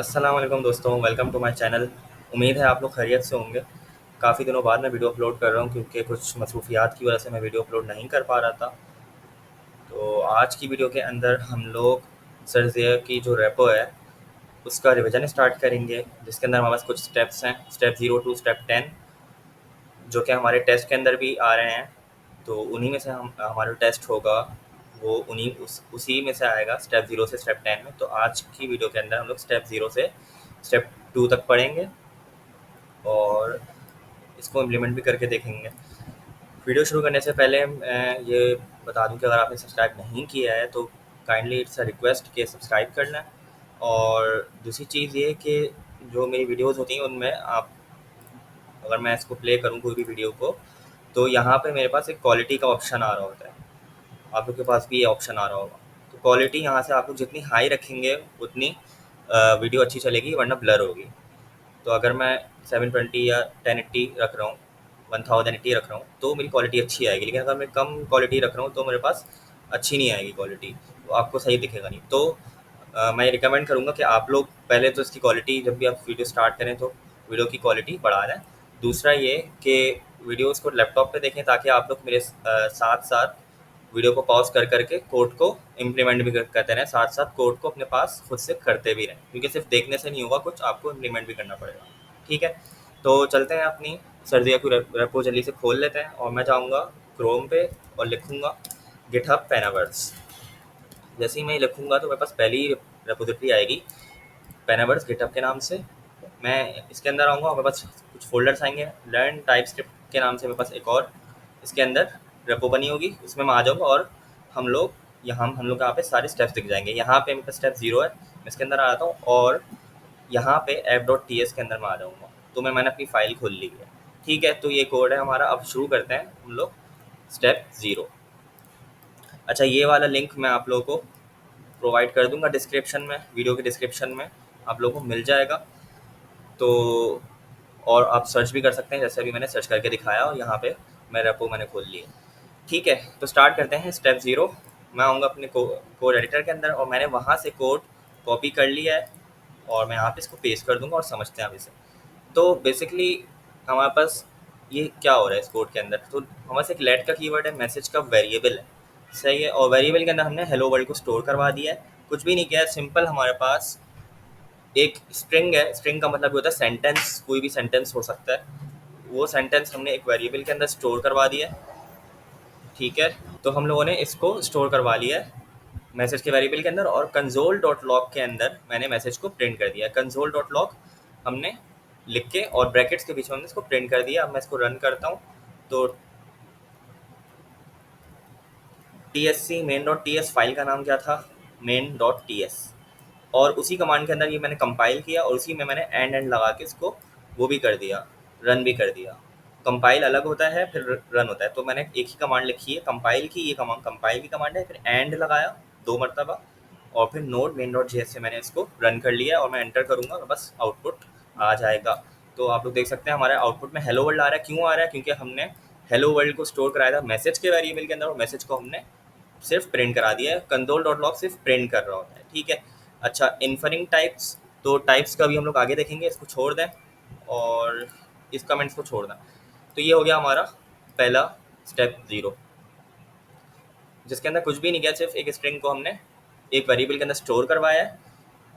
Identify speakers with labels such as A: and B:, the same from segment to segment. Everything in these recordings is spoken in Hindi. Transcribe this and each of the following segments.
A: अस्सलाम वालेकुम दोस्तों, वेलकम टू माय चैनल। उम्मीद है आप लोग खैरियत से होंगे। काफ़ी दिनों बाद मैं वीडियो अपलोड कर रहा हूँ क्योंकि कुछ मसरूफियात की वजह से मैं वीडियो अपलोड नहीं कर पा रहा था। तो आज की वीडियो के अंदर हम लोग सर्जिया की जो रेपो है उसका रिवीजन स्टार्ट करेंगे, जिसके अंदर हमारे पास कुछ स्टेप्स हैं, स्टेप 0 टू स्टेप 10, जो कि हमारे टेस्ट के अंदर भी आ रहे हैं। तो उन्हीं में से हम हमारा टेस्ट होगा, वो उसी में से आएगा, स्टेप 0 से स्टेप 10 में। तो आज की वीडियो के अंदर हम लोग स्टेप 0 से स्टेप 2 तक पढ़ेंगे और इसको इम्प्लीमेंट भी करके देखेंगे। वीडियो शुरू करने से पहले मैं ये बता दूं कि अगर आपने सब्सक्राइब नहीं किया है तो काइंडली इट्स अ रिक्वेस्ट कि सब्सक्राइब कर लें। और दूसरी चीज़ ये कि जो मेरी वीडियोस होती हैं उनमें आप, अगर मैं इसको प्ले करूं कोई भी वीडियो को, तो यहाँ पे मेरे पास एक क्वालिटी का ऑप्शन आ रहा होता है। आप लोग के पास भी ये ऑप्शन आ रहा होगा। तो क्वालिटी यहाँ से आप लोग जितनी हाई रखेंगे उतनी वीडियो अच्छी चलेगी, वरना ब्लर होगी। तो अगर मैं 720 या 1080 रख रहा हूँ, 1080 रख रहा हूँ, तो मेरी क्वालिटी अच्छी आएगी। लेकिन अगर मैं कम क्वालिटी रख रहा हूँ तो मेरे पास अच्छी नहीं आएगी क्वालिटी, तो आपको सही दिखेगा नहीं। तो मैं रिकमेंड करूँगा कि आप लोग पहले तो इसकी क्वालिटी, जब भी आप वीडियो स्टार्ट करें तो वीडियो की क्वालिटी बढ़ा लें। दूसरा ये कि वीडियोस को लैपटॉप पे देखें, ताकि आप लोग मेरे साथ साथ वीडियो को पॉज कर करके कोड को इम्प्लीमेंट भी करते रहें, साथ साथ कोड को अपने पास खुद से करते भी रहें, क्योंकि सिर्फ देखने से नहीं होगा, कुछ आपको इम्प्लीमेंट भी करना पड़ेगा। ठीक है, तो चलते हैं अपनी सर्दिया की रेपो जल्दी से खोल लेते हैं और मैं जाऊँगा क्रोम पे और लिखूँगा गिटहब पेनावर्स। जैसे ही मैं लिखूँगा तो मेरे पास पहली रेपोजिटरी आएगी पेनावर्स गिटहब के नाम से। मैं इसके अंदर आऊँगा और मेरे पास कुछ फ़ोल्डर्स आएँगे। लर्न टाइप स्क्रिप्ट के नाम से मेरे पास एक और इसके अंदर रेपो बनी होगी, उसमें मैं आ जाऊँगा और हम लोग यहाँ पे सारे स्टेप्स दिख जाएंगे। यहाँ पे मेरे पास स्टेप 0 है, मैं इसके अंदर आ जाता हूँ और यहाँ पे app.ts के अंदर मैं आ जाऊँगा। तो मैंने अपनी फ़ाइल खोल ली है। ठीक है, तो ये कोड है हमारा। अब शुरू करते हैं हम लोग स्टेप 0। अच्छा, ये वाला लिंक मैं आप लोगों को प्रोवाइड कर दूँगा डिस्क्रिप्शन में, वीडियो के डिस्क्रिप्शन में आप लोगों को मिल जाएगा। तो और आप सर्च भी कर सकते हैं, जैसे अभी मैंने सर्च करके दिखाया, और यहाँ पे मैं रेपो मैंने खोल ली है। ठीक है, तो स्टार्ट करते हैं स्टेप 0। मैं आऊँगा अपने कोड एडिटर के अंदर और मैंने वहाँ से कोड कॉपी कर लिया है और मैं यहाँ पे इसको पेस्ट कर दूँगा और समझते हैं आप इसे। तो बेसिकली हमारे पास ये क्या हो रहा है इस कोड के अंदर, तो हमारे पास एक लेट का कीवर्ड है, मैसेज का वेरिएबल है, सही है। और वेरिएबल के अंदर हमने हेलो वर्ल्ड को स्टोर करवा दिया है, कुछ भी नहीं किया है, सिंपल हमारे पास एक स्ट्रिंग है। स्ट्रिंग का मतलब होता है सेंटेंस, कोई भी सेंटेंस हो सकता है। वो सेंटेंस हमने एक वेरिएबल के अंदर स्टोर करवा दिया है। ठीक है, तो हम लोगों ने इसको स्टोर करवा लिया है मैसेज के वेरिएबल के अंदर, और कंसोल डॉट लॉग के अंदर मैंने मैसेज को प्रिंट कर दिया। कंसोल डॉट लॉग हमने लिख के और ब्रैकेट्स के बीच में हमने इसको प्रिंट कर दिया। अब मैं इसको रन करता हूँ तो TSC main dot T S file का नाम क्या था, मेन डॉट टी एस। और उसी कमांड के अंदर ये मैंने कंपाइल किया और उसी में मैंने एंड लगा के इसको वो भी कर दिया, रन भी कर दिया। कंपाइल अलग होता है, फिर रन होता है। तो मैंने एक ही कमांड लिखी है, कंपाइल की, ये कमांड कंपाइल की कमांड है, फिर एंड लगाया 2 मरतबा, और फिर नोड मेन डॉट जेएस से मैंने इसको रन कर लिया और मैं एंटर करूँगा तो बस आउटपुट आ जाएगा। तो आप लोग देख सकते हैं हमारे आउटपुट में हेलो वर्ल्ड आ रहा है। क्यों आ रहा है? क्योंकि हमने हेलो वर्ल्ड को स्टोर कराया था मैसेज के वेरिएबल के अंदर, और मैसेज को हमने सिर्फ प्रिंट करा दिया है। कंसोल डॉट लॉग सिर्फ प्रिंट कर रहा होता है। ठीक है, अच्छा, इन्फरिंग टाइप्स, तो टाइप्स का भी हम लोग आगे देखेंगे, इसको छोड़ दें और इस कमेंट्स को छोड़ दें। तो ये हो गया हमारा पहला स्टेप 0, जिसके अंदर कुछ भी नहीं किया, सिर्फ एक स्ट्रिंग को हमने एक वेरिएबल के अंदर स्टोर करवाया है।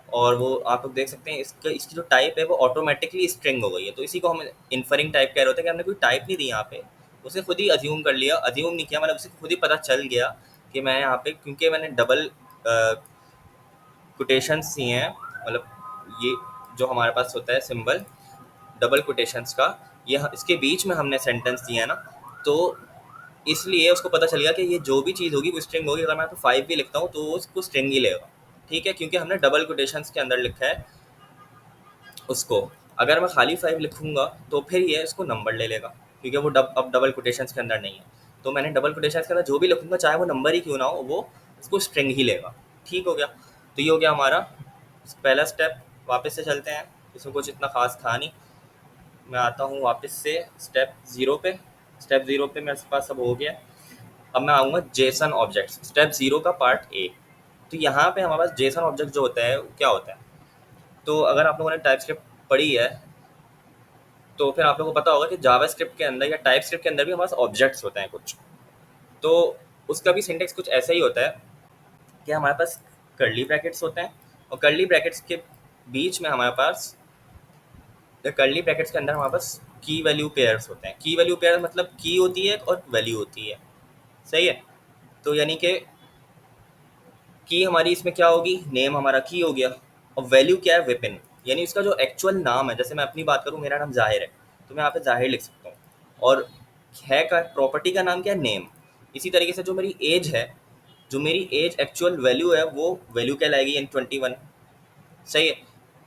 A: और वो आप लोग देख सकते हैं इसकी जो टाइप है वो ऑटोमेटिकली स्ट्रिंग हो गई है। तो इसी को हम इन्फरिंग टाइप कह रहे होते हैं कि हमने कोई टाइप नहीं दी यहाँ पे, उसे खुद ही अज्यूम कर लिया, अज्यूम नहीं किया, मतलब उसे खुद ही पता चल गया कि मैं यहाँ पे, क्योंकि मैंने डबल कोटेशंस दिए हैं, मतलब ये जो हमारे पास होता है सिंबल डबल कोटेशंस का, ये इसके बीच में हमने सेंटेंस दिया है ना, तो इसलिए उसको पता चल गया कि ये जो भी चीज़ होगी वो स्ट्रिंग होगी। अगर मैं तो 5 भी लिखता हूँ तो वो उसको स्ट्रिंग ही लेगा। ठीक है, क्योंकि हमने डबल कोटेशंस के अंदर लिखा है उसको। अगर मैं खाली 5 लिखूँगा तो फिर ये इसको नंबर ले लेगा, क्योंकि वो अब डबल कोटेशंस के अंदर नहीं है। तो मैंने डबल कोटेशंस के अंदर जो भी लिखूँगा, चाहे वो नंबर ही क्यों ना हो, वो उसको स्ट्रिंग ही लेगा। ठीक हो गया, तो ये हो गया हमारा पहला स्टेप। वापस से चलते हैं, इसमें कुछ इतना ख़ास था नहीं। मैं आता हूँ वापस से स्टेप 0 पे। स्टेप 0 पे मेरे पास सब हो गया। अब मैं आऊँगा जेसन ऑब्जेक्ट्स, स्टेप 0 का पार्ट ए। तो यहाँ पे हमारे पास जेसन ऑब्जेक्ट जो होता है क्या होता है, तो अगर आप लोगों ने टाइपस्क्रिप्ट पढ़ी है तो फिर आप लोगों को पता होगा कि जावास्क्रिप्ट के अंदर या टाइपस्क्रिप्ट के अंदर भी हमारे पास ऑब्जेक्ट्स होते हैं कुछ। तो उसका भी सिंटेक्स कुछ ऐसा ही होता है कि हमारे पास कर्ली ब्रैकेट्स होते हैं, और कर्ली ब्रैकेट्स के बीच में हमारे पास, कर्ली ब्रैकेट्स के अंदर हमारे पास की वैल्यू पेयर्स होते हैं। की वैल्यू पेयर मतलब की होती है और वैल्यू होती है, सही है। तो यानी कि की हमारी इसमें क्या होगी, नेम हमारा की हो गया, और वैल्यू क्या है, विपिन। यानी इसका जो एक्चुअल नाम है, जैसे मैं अपनी बात करूँ, मेरा नाम जाहिर है, तो मैं यहाँ पे जाहिर लिख सकता हूँ, और है का प्रॉपर्टी का नाम क्या है, नेम। इसी तरीके से जो मेरी एज है, जो मेरी एज एक्चुअल वैल्यू है, वो वैल्यू कहलाएगी यानी 21, सही है।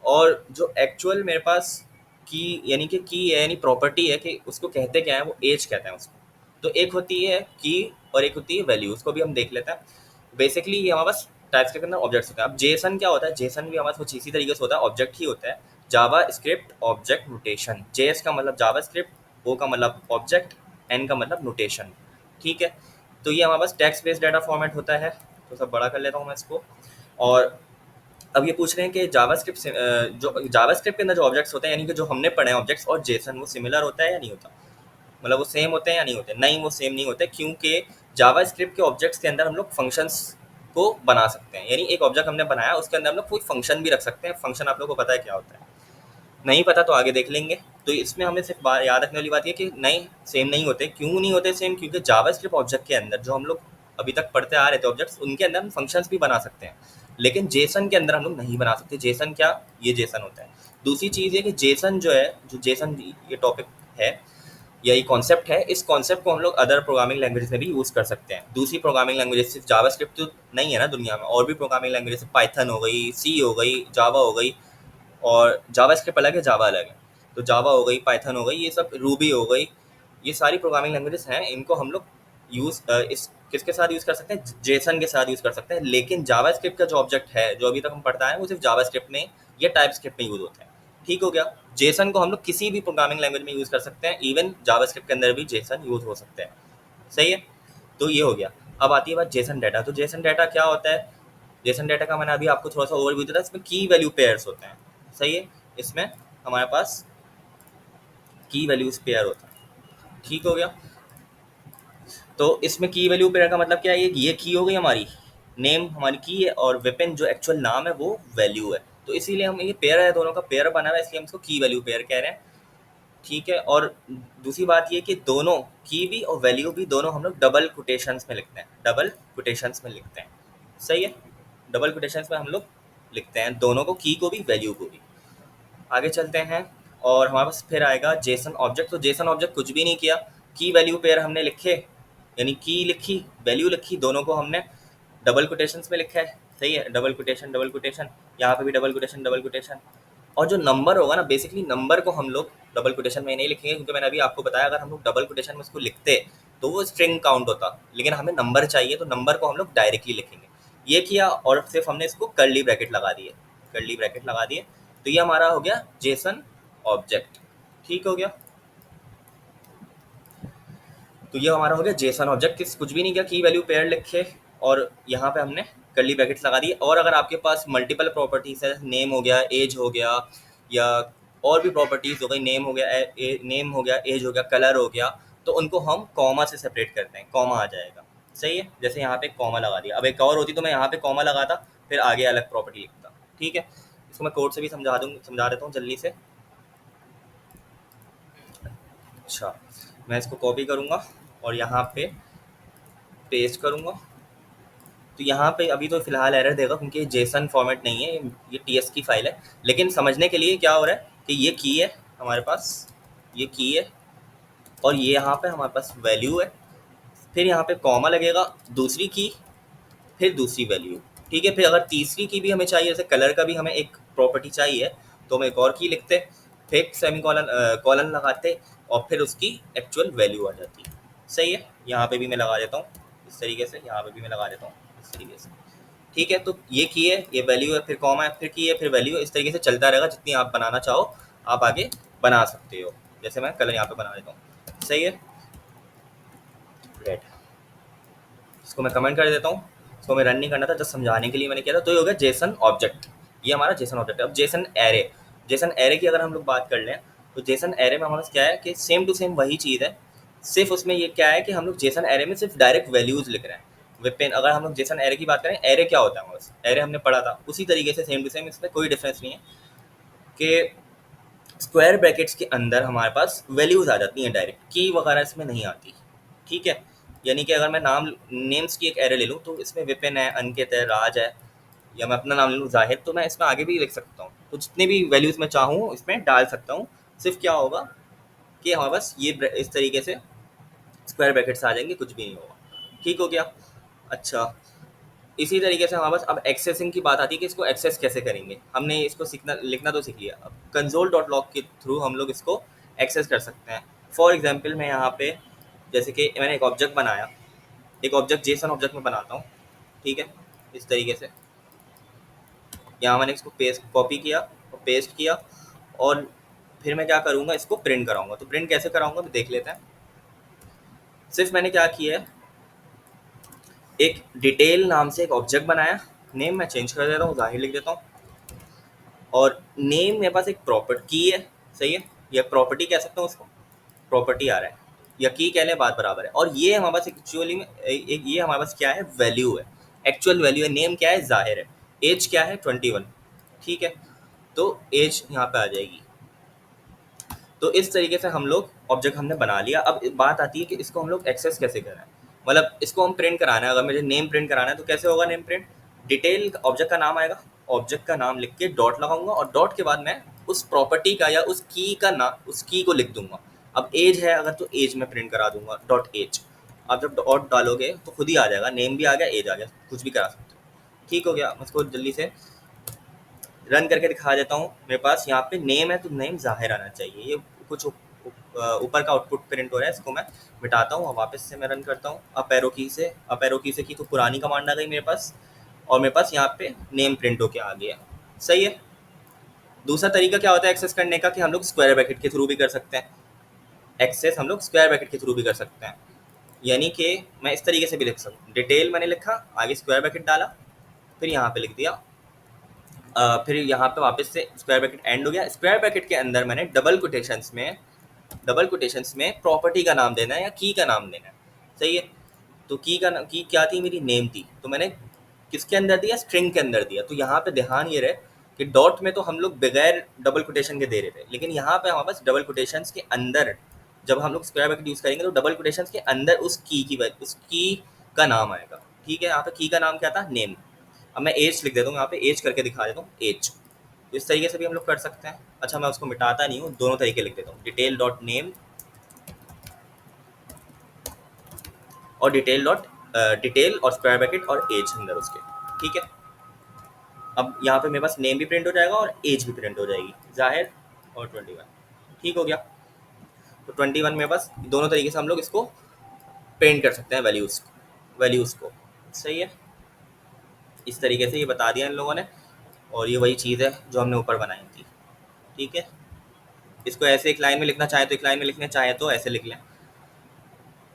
A: और जो एक्चुअल मेरे पास की यानी कि की है, यानी प्रॉपर्टी है, कि उसको कहते क्या है, वो एज कहते हैं उसको। तो एक होती है की और एक होती है वैल्यू, उसको भी हम देख लेते हैं। बेसिकली ये हमारे पास टाइप्स के अंदर ऑब्जेक्ट्स होते हैं। अब जेसन क्या होता है, जेसन भी हमारे पास कुछ इसी तरीके से होता है, ऑब्जेक्ट ही होता है। जावा स्क्रिप्ट ऑब्जेक्ट नोटेशन, जेएस का मतलब जावा स्क्रिप्ट, ओ का मतलब ऑब्जेक्ट, एन का मतलब नोटेशन, ठीक है। तो ये हमारे पास टेक्स्ट बेस्ड डाटा फॉर्मेट होता है। तो सब बड़ा कर लेता हूँ मैं इसको। और अब ये पूछ रहे हैं कि जावास्क्रिप्ट से जो जावास्क्रिप्ट के अंदर जो ऑब्जेक्ट्स होते हैं, यानी कि जो हमने पढ़े हैं ऑब्जेक्ट्स और जेसन, वो सिमिलर होता है या नहीं होता, मतलब वो सेम होते हैं या नहीं होते। नहीं, वो सेम नहीं होते, क्योंकि जावास्क्रिप्ट के ऑब्जेक्ट्स के अंदर हम लोग फंक्शंस को बना सकते हैं। यानी एक ऑब्जेक्ट हमने बनाया, उसके अंदर हम लोग कोई फंक्शन भी रख सकते हैं। फंक्शन आप लोगों को पता है क्या होता है, नहीं पता तो आगे देख लेंगे। तो इसमें हमें सिर्फ याद रखने वाली बात ये कि नहीं, सेम नहीं होते। क्यों नहीं होते सेम, क्योंकि जावास्क्रिप्ट ऑब्जेक्ट के अंदर जो हम लोग अभी तक पढ़ते आ रहे थे ऑब्जेक्ट्स, उनके अंदर हम फंक्शंस भी बना सकते हैं, लेकिन जेसन के अंदर हम लोग नहीं बना सकते। जेसन क्या, ये जेसन होता है। दूसरी चीज़ ये कि जेसन जो है, जो जेसन ये टॉपिक है या ये कॉन्सेप्ट है, इस कॉन्सेप्ट को हम लोग अदर प्रोग्रामिंग लैंग्वेज में भी यूज़ कर सकते हैं। दूसरी प्रोग्रामिंग लैंग्वेज, सिर्फ जावास्क्रिप्ट तो नहीं है ना दुनिया में, और भी प्रोग्रामिंग लैंग्वेज, पाइथन हो गई, सी हो गई, जावा हो गई, और जावास्क्रिप्ट अलग है, जावा अलग है। तो जावा हो गई, पाइथन हो गई, ये सब, रूबी हो गई, ये सारी प्रोग्रामिंग लैंग्वेजेस हैं। इनको हम लोग यूज़ इस किसके साथ यूज़ कर सकते हैं, जेसन के साथ यूज़ कर सकते हैं। लेकिन जावास्क्रिप्ट का जो ऑब्जेक्ट है, जो अभी तक हम पढ़ता है, वो सिर्फ जावास्क्रिप्ट में या टाइपस्क्रिप्ट में यूज़ होते हैं, ठीक हो गया। जेसन को हम लोग किसी भी प्रोग्रामिंग लैंग्वेज में यूज़ कर सकते हैं, इवन जावास्क्रिप्ट के अंदर भी जेसन यूज़ हो सकते हैं, सही है। तो ये हो गया। अब आती है बात जेसन डाटा। तो जेसन डाटा क्या होता है, जेसन डाटा का मैंने अभी आपको थोड़ा सा ओवरव्यू दिया था। इसमें की वैल्यू पेयर्स होते हैं, सही है। इसमें हमारे पास की वैल्यूज पेयर होता है, ठीक हो गया। तो इसमें की वैल्यू पेयर का मतलब क्या है, ये की हो गई हमारी, नेम हमारी की है, और वेपन जो एक्चुअल नाम है वो वैल्यू है। तो इसीलिए हम, ये पेयर है, दोनों का पेयर बना हुआ है, इसलिए हम इसको की वैल्यू पेयर कह रहे हैं, ठीक है। और दूसरी बात ये कि दोनों की भी और वैल्यू भी दोनों हम लोग डबल कोटेशंस में लिखते हैं, डबल कोटेशंस में लिखते हैं, सही है। डबल कोटेशंस में हम लोग लिखते हैं दोनों को, की को भी वैल्यू को भी। आगे चलते हैं, और हमारे पास फिर आएगा जेसन ऑब्जेक्ट। तो जेसन ऑब्जेक्ट कुछ भी नहीं किया, की वैल्यू पेयर हमने लिखे, यानी की लिखी, वैल्यू लिखी, दोनों को हमने डबल कोटेशंस में लिखा है, सही है। डबल कोटेशन, डबल कोटेशन, यहाँ पे भी डबल कोटेशन, डबल कोटेशन। और जो नंबर होगा ना, बेसिकली नंबर को हम लोग डबल कोटेशन में नहीं लिखेंगे, क्योंकि मैंने अभी आपको बताया, अगर हम लोग डबल कोटेशन में उसको लिखते तो वो स्ट्रिंग काउंट होता, लेकिन हमें नंबर चाहिए, तो नंबर को हम लोग डायरेक्टली लिखेंगे। ये किया, और सिर्फ हमने इसको कर्ली ब्रैकेट लगा दिए, कर्ली ब्रैकेट लगा दिए। तो ये हमारा हो गया जेसन ऑब्जेक्ट, ठीक हो गया। तो ये हमारा हो गया जेसन ऑब्जेक्ट, किस कुछ भी नहीं किया, की वैल्यू पेयर लिखे, और यहाँ पे हमने कर्ली ब्रैकेट्स लगा दिए। और अगर आपके पास मल्टीपल प्रॉपर्टीज है, नेम हो गया, एज हो गया, या और भी प्रॉपर्टीज हो गई, नेम हो गया, नेम हो गया, एज हो गया, कलर हो गया, तो उनको हम कॉमा से सेपरेट करते हैं, कॉमा आ जाएगा, सही है। जैसे यहाँ पे कॉमा लगा दिया, अब एक और होती तो मैं यहाँ पे कॉमा लगाता, फिर आगे अलग प्रॉपर्टी लिखता, ठीक है। इसको मैं कोड से भी समझा देता हूँ जल्दी से। अच्छा, मैं इसको कॉपी करूँगा और यहाँ पे पेस्ट करूँगा। तो यहाँ पे अभी तो फिलहाल एरर देगा, क्योंकि जेसन फॉर्मेट नहीं है, ये टीएस की फाइल है। लेकिन समझने के लिए क्या हो रहा है कि ये की है हमारे पास, ये की है, और ये यहाँ पे हमारे पास वैल्यू है, फिर यहाँ पे कॉमा लगेगा, दूसरी की, फिर दूसरी वैल्यू, ठीक है। फिर अगर तीसरी की भी हमें चाहिए, जैसे कलर का भी हमें एक प्रॉपर्टी चाहिए, तो हम एक और की लिखते, फिर सेमी कॉलन कॉलन लगाते, और फिर उसकी एक्चुअल वैल्यू आ जाती है, सही है। यहाँ पे भी मैं लगा देता हूँ इस तरीके से, यहाँ पे भी मैं लगा देता हूँ इस तरीके से, ठीक है। तो ये की है, ये वैल्यू है, फिर कॉमा है, फिर की है, फिर वैल्यू है, इस तरीके से चलता रहेगा। जितनी आप बनाना चाहो आप आगे बना सकते हो। जैसे मैं कलर यहाँ पे बना देता हूँ, सही है, रेड। इसको मैं कमेंट कर देता हूँ, इसको मैं रन नहीं करना था, जस्ट समझाने के लिए मैंने किया था। तो ये हो गया जेसन ऑब्जेक्ट, ये हमारा जेसन ऑब्जेक्ट है। अब जेसन एरे की अगर हम लोग बात कर लें तो जेसन एरे में हमारे पास क्या है कि सेम टू सेम वही चीज़ है, सिर्फ उसमें ये क्या है कि हम लोग जेसन एरे में सिर्फ डायरेक्ट वैल्यूज़ लिख रहे हैं। विपिन अगर हम लोग जेसन एरे की बात करें, एरे क्या होता है, बस एरे हमने पढ़ा था उसी तरीके से सेम टू सेम, इसमें कोई डिफरेंस नहीं है कि स्क्वायर ब्रैकेट्स के अंदर हमारे पास वैल्यूज़ आ जाती हैं डायरेक्ट, की वगैरह इसमें नहीं आती। ठीक है, यानी कि अगर मैं नेम्स की एक एरे ले लूँ तो इसमें विपिन है, अंकित है, राज है, या मैं अपना नाम ले लूँ जाहिद, तो मैं इसमें आगे भी लिख सकता हूँ, तो जितने भी वैल्यूज़ मैं चाहूँ इसमें डाल सकता हूँ। सिर्फ क्या होगा कि हमारे पास ये इस तरीके से स्क्वायर ब्रैकेट्स आ जाएंगे, कुछ भी नहीं होगा। ठीक हो गया। अच्छा, इसी तरीके से हमारे पास अब एक्सेसिंग की बात आती है कि इसको एक्सेस कैसे करेंगे। हमने इसको सीखना लिखना तो सीख लिया, अब कंसोल डॉट लॉग के थ्रू हम लोग इसको एक्सेस कर सकते हैं। फॉर एग्जांपल मैं यहाँ पे जैसे कि मैंने एक ऑब्जेक्ट बनाया, एक ऑब्जेक्ट जेसन ऑब्जेक्ट में बनाता हूँ। ठीक है, इस तरीके से यहाँ मैंने इसको पेस्ट कॉपी किया और पेस्ट किया, और फिर मैं क्या करूँगा, इसको प्रिंट कराऊंगा। तो प्रिंट कैसे कराऊंगा तो देख लेते हैं। सिर्फ मैंने क्या किया है, एक डिटेल नाम से एक ऑब्जेक्ट बनाया, नेम मैं चेंज कर देता हूँ, जाहिर लिख देता हूँ, और नेम मेरे पास एक प्रॉपर्टी की है, सही है, या प्रॉपर्टी कह सकता हूँ उसको, प्रॉपर्टी आ रहा है या की कह लें, बात बराबर है। और ये हमारे पास एक्चुअली में एक ये हमारे पास क्या है, वैल्यू है, एक्चुअल वैल्यू है। नेम क्या है, जाहिर है। एज क्या है, 21। ठीक है, तो एज यहाँ पे आ जाएगी। तो इस तरीके से हम लोग ऑब्जेक्ट हमने बना लिया। अब बात आती है कि इसको हम लोग एक्सेस कैसे करें, मतलब इसको हम प्रिंट कराना है। अगर मुझे नेम प्रिंट कराना है तो कैसे होगा नेम प्रिंट, डिटेल ऑब्जेक्ट का नाम आएगा, ऑब्जेक्ट का नाम लिख के डॉट लगाऊंगा, और डॉट के बाद मैं उस प्रॉपर्टी का या उस की का नाम, उस की को लिख दूंगा। अब एज है अगर, तो एज में प्रिंट करा दूंगा, डॉट एज। आप जब डॉट डालोगे तो खुद ही आ जाएगा, नेम भी आ गया, एज आ गया, कुछ भी करा सकते हो। ठीक हो गया। मैं इसको जल्दी से रन करके दिखा देता हूँ। मेरे पास यहाँ पे नेम है तो नेम जाहिर आना चाहिए। ये कुछ ऊपर का आउटपुट प्रिंट हो रहा है, इसको मैं मिटाता हूँ और वापस से मैं रन करता हूँ अप एरो की से। अप एरो की से की तो पुरानी कमांड आ गई मेरे पास, और मेरे पास यहाँ पे नेम प्रिंट होके आ गया। सही है। दूसरा तरीका क्या होता है एक्सेस करने का, कि हम लोग स्क्वायर ब्रैकेट के थ्रू भी कर सकते हैं। एक्सेस हम लोग स्क्वायर ब्रैकेट के थ्रू भी कर सकते हैं, यानी कि मैं इस तरीके से भी लिख सकता हूँ। डिटेल मैंने लिखा, आगे स्क्वायर ब्रैकेट डाला, फिर यहाँ पे लिख दिया, फिर यहाँ पे वापस से स्क्वायर ब्रैकेट एंड हो गया। स्क्वायर ब्रैकेट के अंदर मैंने डबल कोटेशंस में प्रॉपर्टी का नाम देना है या की का नाम देना है। सही है। तो की क्या थी, मेरी नेम थी, तो मैंने किसके अंदर दिया, स्ट्रिंग के अंदर दिया। तो यहाँ पे ध्यान ये रहे कि डॉट में तो हम लोग बगैर डबल कोटेशन के दे रहे थे, लेकिन यहाँ पे हमारे पास डबल कोटेशंस के अंदर, जब हम लोग स्क्वायर ब्रैकेट यूज़ करेंगे तो डबल कोटेशंस के अंदर उस की का नाम आएगा। ठीक है, यहाँ पे की का नाम क्या था, नेम। अब मैं एज लिख देता हूँ, यहाँ पे एज करके दिखा देता हूँ, एज। तो इस तरीके से भी हम लोग कर सकते हैं। अच्छा, मैं उसको मिटाता नहीं हूँ, दोनों तरीके लिख देता हूँ, डिटेल डॉट नेम और डिटेल और स्क्वायर ब्रैकेट और एज अंदर उसके। ठीक है, अब यहाँ पे मेरे पास नेम भी प्रिंट हो जाएगा और एज भी प्रिंट हो जाएगी, जाहिर और 21। ठीक हो गया। तो 21 मेरे पास दोनों तरीके से हम लोग इसको प्रिंट कर सकते हैं, वैल्यूज़ को। सही है, इस तरीके से ये बता दिया इन लोगों ने, और ये वही चीज़ है जो हमने ऊपर बनाई थी। ठीक है, इसको ऐसे एक लाइन में लिखना चाहे तो एक लाइन में लिखना चाहे तो ऐसे लिख लें।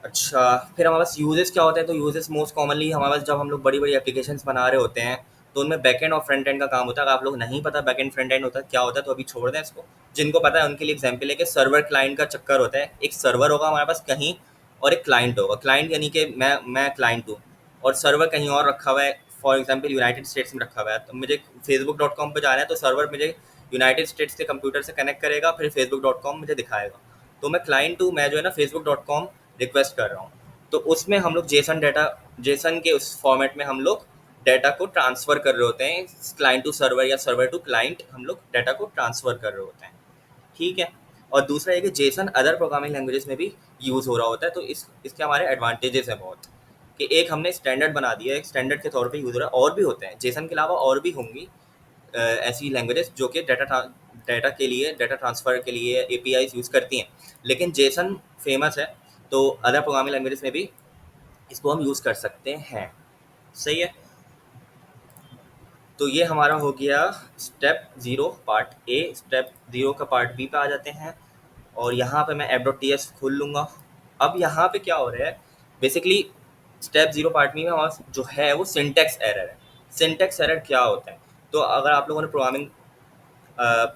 A: अच्छा, फिर हमारे पास यूजेस क्या होते हैं, तो यूजेस मोस्ट कॉमनली हमारे पास जब हम लोग बड़ी बड़ी एप्लीकेशंस बना रहे होते हैं तो उनमें बैक एंड और फ्रंट एंड का काम होता है। अगर आप लोग नहीं पता बैक एंड फ्रंट एंड होता है क्या होता है तो अभी छोड़ दें इसको। जिनको पता है उनके लिए एग्जाम्पल है कि सर्वर क्लाइंट का चक्कर होता है। एक सर्वर होगा हमारे पास कहीं, और एक क्लाइंट होगा। क्लाइंट यानी कि मैं क्लाइंट हूँ, और सर्वर कहीं और रखा हुआ है, फॉर एग्जाम्पल यूनाइटेड स्टेट्स में रखा हुआ है। तो मुझे facebook.com पर जाना है तो सर्वर मुझे यूनाइटेड स्टेट्स के कंप्यूटर से कनेक्ट करेगा, फिर facebook.com मुझे दिखाएगा। तो मैं क्लाइंट हूँ, मैं जो है ना facebook.com रिक्वेस्ट कर रहा हूँ, तो उसमें हम लोग जेसन के उस फॉर्मेट में हम लोग डाटा को ट्रांसफ़र कर रहे होते हैं। क्लाइंट टू सर्वर या सर्वर टू क्लाइंट हम लोग डाटा को ट्रांसफ़र कर रहे होते हैं। ठीक है, और दूसरा ये कि जेसन अदर प्रोग्रामिंग लैंग्वेजेस में भी यूज़ हो रहा होता है। तो इसके हमारे एडवांटेजेस हैं बहुत, कि एक हमने स्टैंडर्ड बना दिया है, एक स्टैंडर्ड के तौर पे यूज़ हो रहा है। और भी होते हैं जेसन के अलावा, और भी होंगी ऐसी लैंग्वेजेस जो कि डाटा के लिए, डाटा ट्रांसफ़र के लिए एपीआईज यूज़ करती हैं, लेकिन जेसन फेमस है। तो अदर प्रोग्रामिंग लैंग्वेजेस में भी इसको हम यूज़ कर सकते हैं। सही है। तो ये हमारा हो गया स्टेप 0 पार्ट ए। स्टेप 0 का पार्ट बी पे आ जाते हैं, और यहाँ पे मैं app.ts खोल लूँगा। अब यहाँ पे क्या हो रहा है, बेसिकली स्टेप 0 पार्ट बी में हमारा जो है वो सिंटैक्स एरर है। सिंटैक्स एरर क्या होता है, तो अगर आप लोगों ने प्रोग्रामिंग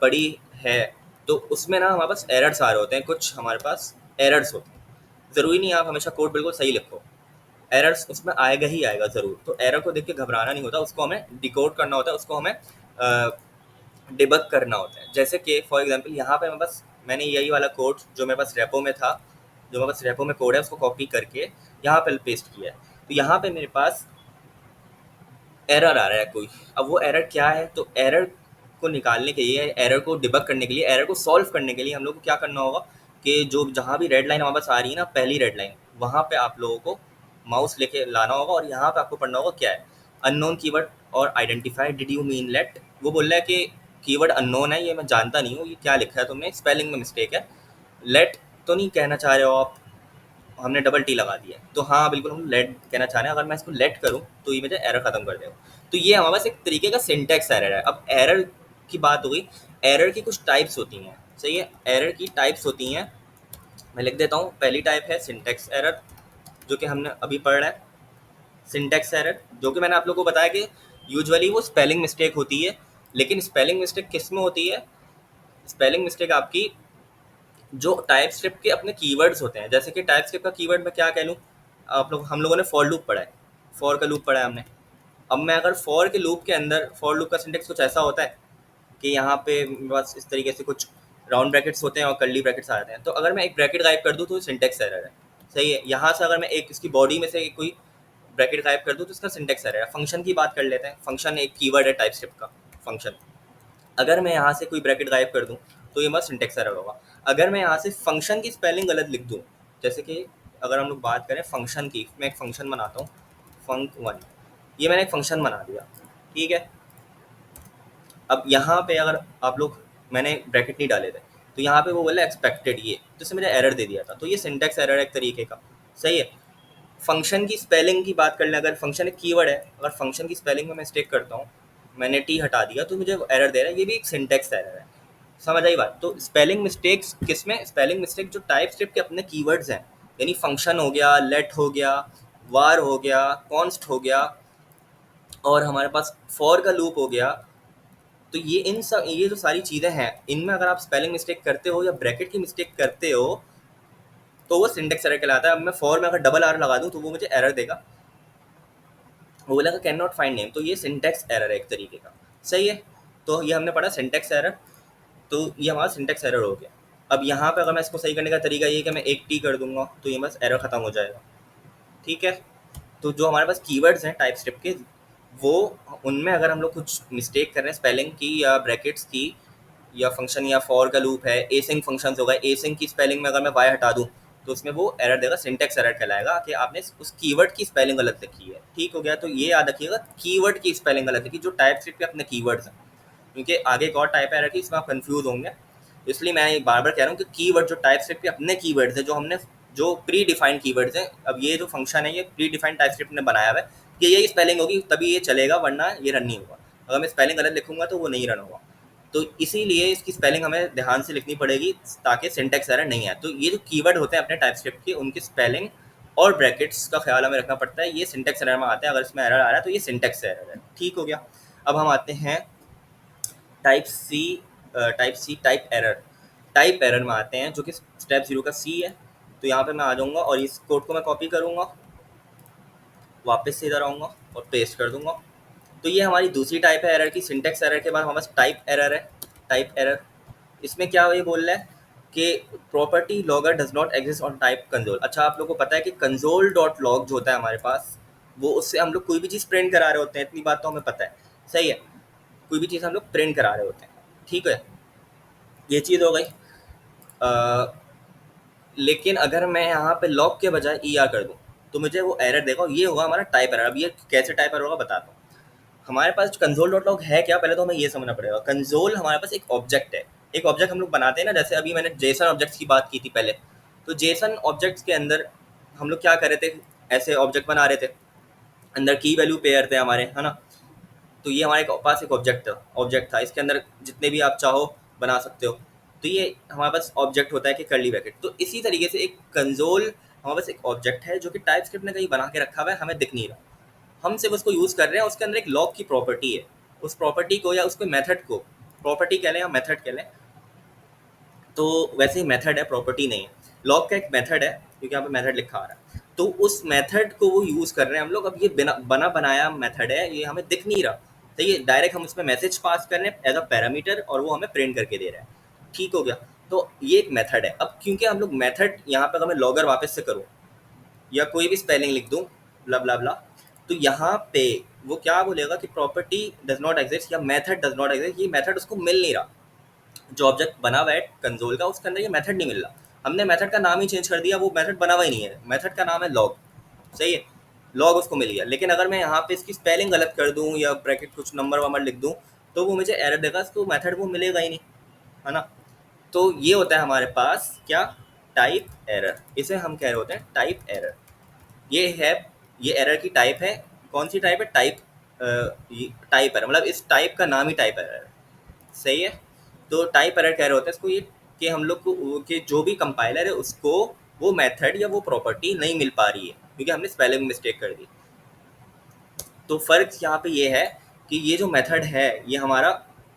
A: पढ़ी है तो उसमें ना हमारे पास एरर्स आ रहे होते हैं, कुछ हमारे पास एरर्स होते हैं। ज़रूरी नहीं आप हमेशा कोड बिल्कुल सही लिखो, एरर्स उसमें आएगा ही आएगा ज़रूर। तो एरर को देख के घबराना नहीं होता, उसको हमें डिकोड करना होता है, उसको हमें डिबग करना होता है। जैसे कि फॉर एग्जांपल यहाँ पे मैं बस मैंने यही वाला कोड जो मेरे पास रेपो में था, जो मेरे पास रेपो में कोड है, उसको कॉपी करके यहाँ पे पेस्ट किया है। तो यहाँ पे मेरे पास एरर आ रहा है कोई। अब वो एरर क्या है, तो एरर को निकालने के लिए, एरर को डिबग करने के लिए, एरर को सॉल्व करने के लिए हम लोग को क्या करना होगा कि जो जहाँ भी रेड लाइन हमारे पास आ रही है ना, पहली रेड लाइन, वहाँ पे आप लोगों को माउस लेके लाना होगा और यहाँ पे आपको पढ़ना होगा क्या है, अननोन कीवर्ड और identify did you mean let. वो बोल रहा है कि कीवर्ड अननोन है, ये मैं जानता नहीं हूँ, ये क्या लिखा है तुमने, स्पेलिंग में मिस्टेक है। लेट तो नहीं कहना चाह रहे हो आप, हमने डबल टी लगा दिया है। तो हाँ बिल्कुल हम लेट कहना चाह रहे हैं, अगर मैं इसको लेट करूँ तो ये मुझे एरर खत्म कर देगा। तो ये हमारे पास एक तरीके का सिंटैक्स एरर है। अब एरर की बात हो गई, एरर की कुछ टाइप्स होती हैं, सही है, एरर की टाइप्स होती हैं। मैं लिख देता हूँ, पहली टाइप है सिंटैक्स एरर, जो कि हमने अभी पढ़ रहे हैं। सिंटैक्स एरर जो कि मैंने आप लोगों को बताया कि यूजुअली वो स्पेलिंग मिस्टेक होती है, लेकिन स्पेलिंग मिस्टेक किस में होती है, स्पेलिंग मिस्टेक आपकी जो टाइप स्क्रिप्ट के अपने कीवर्ड्स होते हैं। जैसे कि टाइप स्क्रिप्ट का कीवर्ड मैं क्या कह लूँ, आप लोग हम लोगों ने फॉर लूप पढ़ा है, फॉर का लूप पढ़ा है हमने। अब मैं अगर फॉर के लूप के अंदर, फॉर लूप का सिंटेक्स कुछ ऐसा होता है कि यहाँ पे बस इस तरीके से कुछ राउंड ब्रैकेट्स होते हैं और कर्ली ब्रैकेट्स आ जाते हैं। तो अगर मैं एक ब्रैकेट गायब कर दूँ तो सिंटेक्स एरर है, सही है। यहाँ से अगर मैं एक इसकी बॉडी में से कोई ब्रैकेट गायब कर दूँ तो इसका सिंटेक्स एरर है। फंक्शन की बात कर लेते हैं, फंक्शन एक कीवर्ड है टाइप स्क्रिप्ट का, फंक्शन। अगर मैं यहाँ से कोई ब्रैकेट गायब कर दूँ तो ये मेरा सिंटेक्स एरर होगा। अगर मैं यहाँ से फंक्शन की स्पेलिंग गलत लिख दूँ, जैसे कि अगर हम लोग बात करें फंक्शन की, मैं एक फंक्शन बनाता हूँ फंक वन, ये मैंने एक फंक्शन बना दिया, ठीक है। अब यहाँ पे अगर आप लोग, मैंने ब्रैकेट नहीं डाले थे तो यहाँ पे वो बोला एक्सपेक्टेड, ये तो इससे मुझे एरर दे दिया था। तो ये सिंटेक्स एरर है एक तरीके का, सही है। फंक्शन की स्पेलिंग की बात कर लें, अगर फंक्शन एक कीवर्ड है, अगर फंक्शन की स्पेलिंग में मिस्टेक करता हूँ, मैंने टी हटा दिया तो मुझे एरर दे रहा है, ये भी एक सिंटेक्स एरर है। समझ आई बात। तो स्पेलिंग मिस्टेक्स किसमें, स्पेलिंग मिस्टेक जो टाइप स्क्रिप्ट के अपने कीवर्ड्स हैं, यानी फंक्शन हो गया, लेट हो गया, वार हो गया, कॉन्स्ट हो गया, और हमारे पास फॉर का लूप हो गया। तो ये इन सब, ये जो सारी चीज़ें हैं, इनमें अगर आप स्पेलिंग मिस्टेक करते हो या ब्रैकेट की मिस्टेक करते हो तो वो सिंटेक्स एरर कहलाता है। अब मैं फॉर में अगर डबल आर लगा दूँ तो वो मुझे एरर देगा, वो बोलेगा कैन नॉट फाइंड नेम। तो ये सिंटेक्स एरर है एक तरीके का, सही है। तो ये हमने पढ़ा सिंटेक्स एरर, तो ये हमारा सिंटेक्स एरर हो गया। अब यहाँ पे अगर मैं इसको सही करने का तरीका ये है कि मैं एक टी कर दूंगा तो ये बस एरर खत्म हो जाएगा, ठीक है। तो जो हमारे पास कीवर्ड्स हैं टाइप स्क्रिप्ट के, वो उनमें अगर हम लोग कुछ मिस्टेक कर रहे हैं स्पेलिंग की या ब्रैकेट्स की, या फंक्शन या फॉर का लूप है, एसिंग फंक्शंस होगा, एसिंग की स्पेलिंग में अगर मैं वाई हटा दूँ तो उसमें वो एरर देगा, सिंटेक्स एरर कहलाएगा कि आपने उस कीवर्ड की स्पेलिंग गलत लिखी है, ठीक हो गया। तो ये याद रखिएगा, कीवर्ड की स्पेलिंग गलत लिखी, जो टाइप स्क्रिप्ट के अपने कीवर्ड्स हैं, क्योंकि आगे एक और टाइप एरर की, इसमें आप कन्फ्यूज होंगे। इसलिए मैं बार बार कह रहा हूँ कि कीवर्ड जो टाइप स्क्रिप्ट के अपने कीवर्ड्स हैं, जो हमने जो प्री डिफाइंड कीवर्ड्स हैं। अब ये जो फंक्शन है ये प्री डिफाइंड टाइप स्क्रिप्ट ने बनाया हुआ है कि यही स्पेलिंग होगी तभी ये चलेगा, वरना ये रन नहीं होगा। अगर मैं स्पेलिंग गलत लिखूंगा तो वो नहीं रन होगा। तो इसीलिए इसकी स्पेलिंग हमें ध्यान से लिखनी पड़ेगी ताकि सिंटेक्स एरर नहीं आए। तो ये जो कीवर्ड होते हैं अपने टाइप स्क्रिप्ट के, उनकी स्पेलिंग और ब्रैकेट्स का ख्याल हमें रखना पड़ता है, ये सिंटेक्स एरर में आते हैं। अगर इसमें एरर आ रहा है तो ये सिंटेक्स एरर है, ठीक हो गया। अब हम आते हैं टाइप सी, टाइप एरर में आते हैं, जो कि स्टेप 0 का सी है। तो यहाँ पे मैं आ जाऊँगा और इस कोड को मैं कॉपी करूँगा, वापस से इधर आऊँगा और पेस्ट कर दूँगा। तो ये हमारी दूसरी टाइप है एरर की। सिंटेक्स एरर के बाद हमारे पास टाइप एरर है। टाइप एरर, इसमें क्या ये बोल रहा है कि property logger does not exist on type console. अच्छा, आप लोगों को पता है कि कंसोल डॉट लॉग जो होता है हमारे पास, वो उससे हम लोग कोई भी चीज़ प्रिंट करा रहे होते हैं, इतनी बात तो हमें पता है, सही है। कोई भी चीज़ हम लोग प्रिंट करा रहे होते हैं, ठीक है, ये चीज़ हो गई। लेकिन अगर मैं यहाँ पे लॉग के बजाय ई आर कर दूँ तो मुझे वो एरर देगा, ये होगा हमारा टाइप एरर। अब ये कैसे टाइप एरर होगा बताता हूँ। हमारे पास कंसोल डॉट लॉग है क्या, पहले तो हमें ये समझना पड़ेगा। कंसोल हमारे पास एक ऑब्जेक्ट है, एक ऑब्जेक्ट हम लोग बनाते हैं ना, जैसे अभी मैंने जेसन ऑब्जेक्ट्स की बात की थी पहले। तो जेसन ऑब्जेक्ट्स के अंदर हम लोग क्या कर रहे थे, ऐसे ऑब्जेक्ट बना रहे थे, अंदर की वैल्यू पेयर थे हमारे, है ना। तो ये हमारे पास एक ऑब्जेक्ट था, इसके अंदर जितने भी आप चाहो बना सकते हो। तो ये हमारे पास ऑब्जेक्ट होता है कि कर्ली ब्रैकेट। तो इसी तरीके से एक कंसोल हमारे पास एक ऑब्जेक्ट है जो कि टाइप स्क्रिप्ट ने कहीं बना के रखा हुआ है, हमें दिख नहीं रहा, हम सिर्फ उसको यूज़ कर रहे हैं। उसके अंदर एक लॉग की प्रॉपर्टी है, उस प्रॉपर्टी को या उसके मेथड को प्रॉपर्टी कह लें या मेथड कह लें, तो वैसे ही मेथड है, प्रॉपर्टी नहीं है। लॉग का एक मेथड है क्योंकि यहाँ पे मेथड लिखा आ रहा है, तो उस मेथड को वो यूज़ कर रहे हैं हम लोग। अब ये बिना बना बनाया मेथड है, ये हमें दिख नहीं रहा, तो ये डायरेक्ट हम उसमें मैसेज पास कर रहे हैं एज अ पैरामीटर और वो हमें प्रिंट करके दे रहा है। ठीक हो गया, तो ये एक मेथड है। अब क्योंकि हम लोग मेथड यहाँ पे अगर मैं लॉगर वापस से करूँ या कोई भी स्पेलिंग लिख दूँ ब्ला ब्ला ब्ला, तो यहाँ पे वो क्या बोलेगा कि प्रॉपर्टी डज नॉट एग्जिस्ट या मेथड डज नॉट एग्जिस्ट, ये मेथड उसको मिल नहीं रहा। जो ऑब्जेक्ट बना हुआ है कंसोल का उसके अंदर ये मेथड नहीं मिल रहा, हमने मेथड का नाम ही चेंज कर दिया, वो मेथड बना हुआ ही नहीं है, मेथड का नाम है लॉग। सही है, लॉग उसको मिल गया। लेकिन अगर मैं यहाँ पे इसकी स्पेलिंग गलत कर दूँ या ब्रैकेट कुछ नंबर वंबर लिख दूँ तो वो मुझे एरर देगा, इसको मेथड वो मिलेगा ही नहीं, है ना। तो ये होता है हमारे पास क्या, टाइप एरर, इसे हम कह रहे होते हैं टाइप एरर। ये है, ये एरर की टाइप है। कौन सी टाइप है, टाइप, टाइप एरर, मतलब इस टाइप का नाम ही टाइप एरर है। सही है, तो टाइप एरर कह रहे होते हैं इसको, ये कि हम लोग को कि जो भी कंपाइलर है उसको वो मेथड या वो प्रॉपर्टी नहीं मिल पा रही है क्योंकि हमने स्पेलिंग मिस्टेक कर दी। तो फ़र्क यहाँ पे ये है कि ये जो मेथड है ये हमारा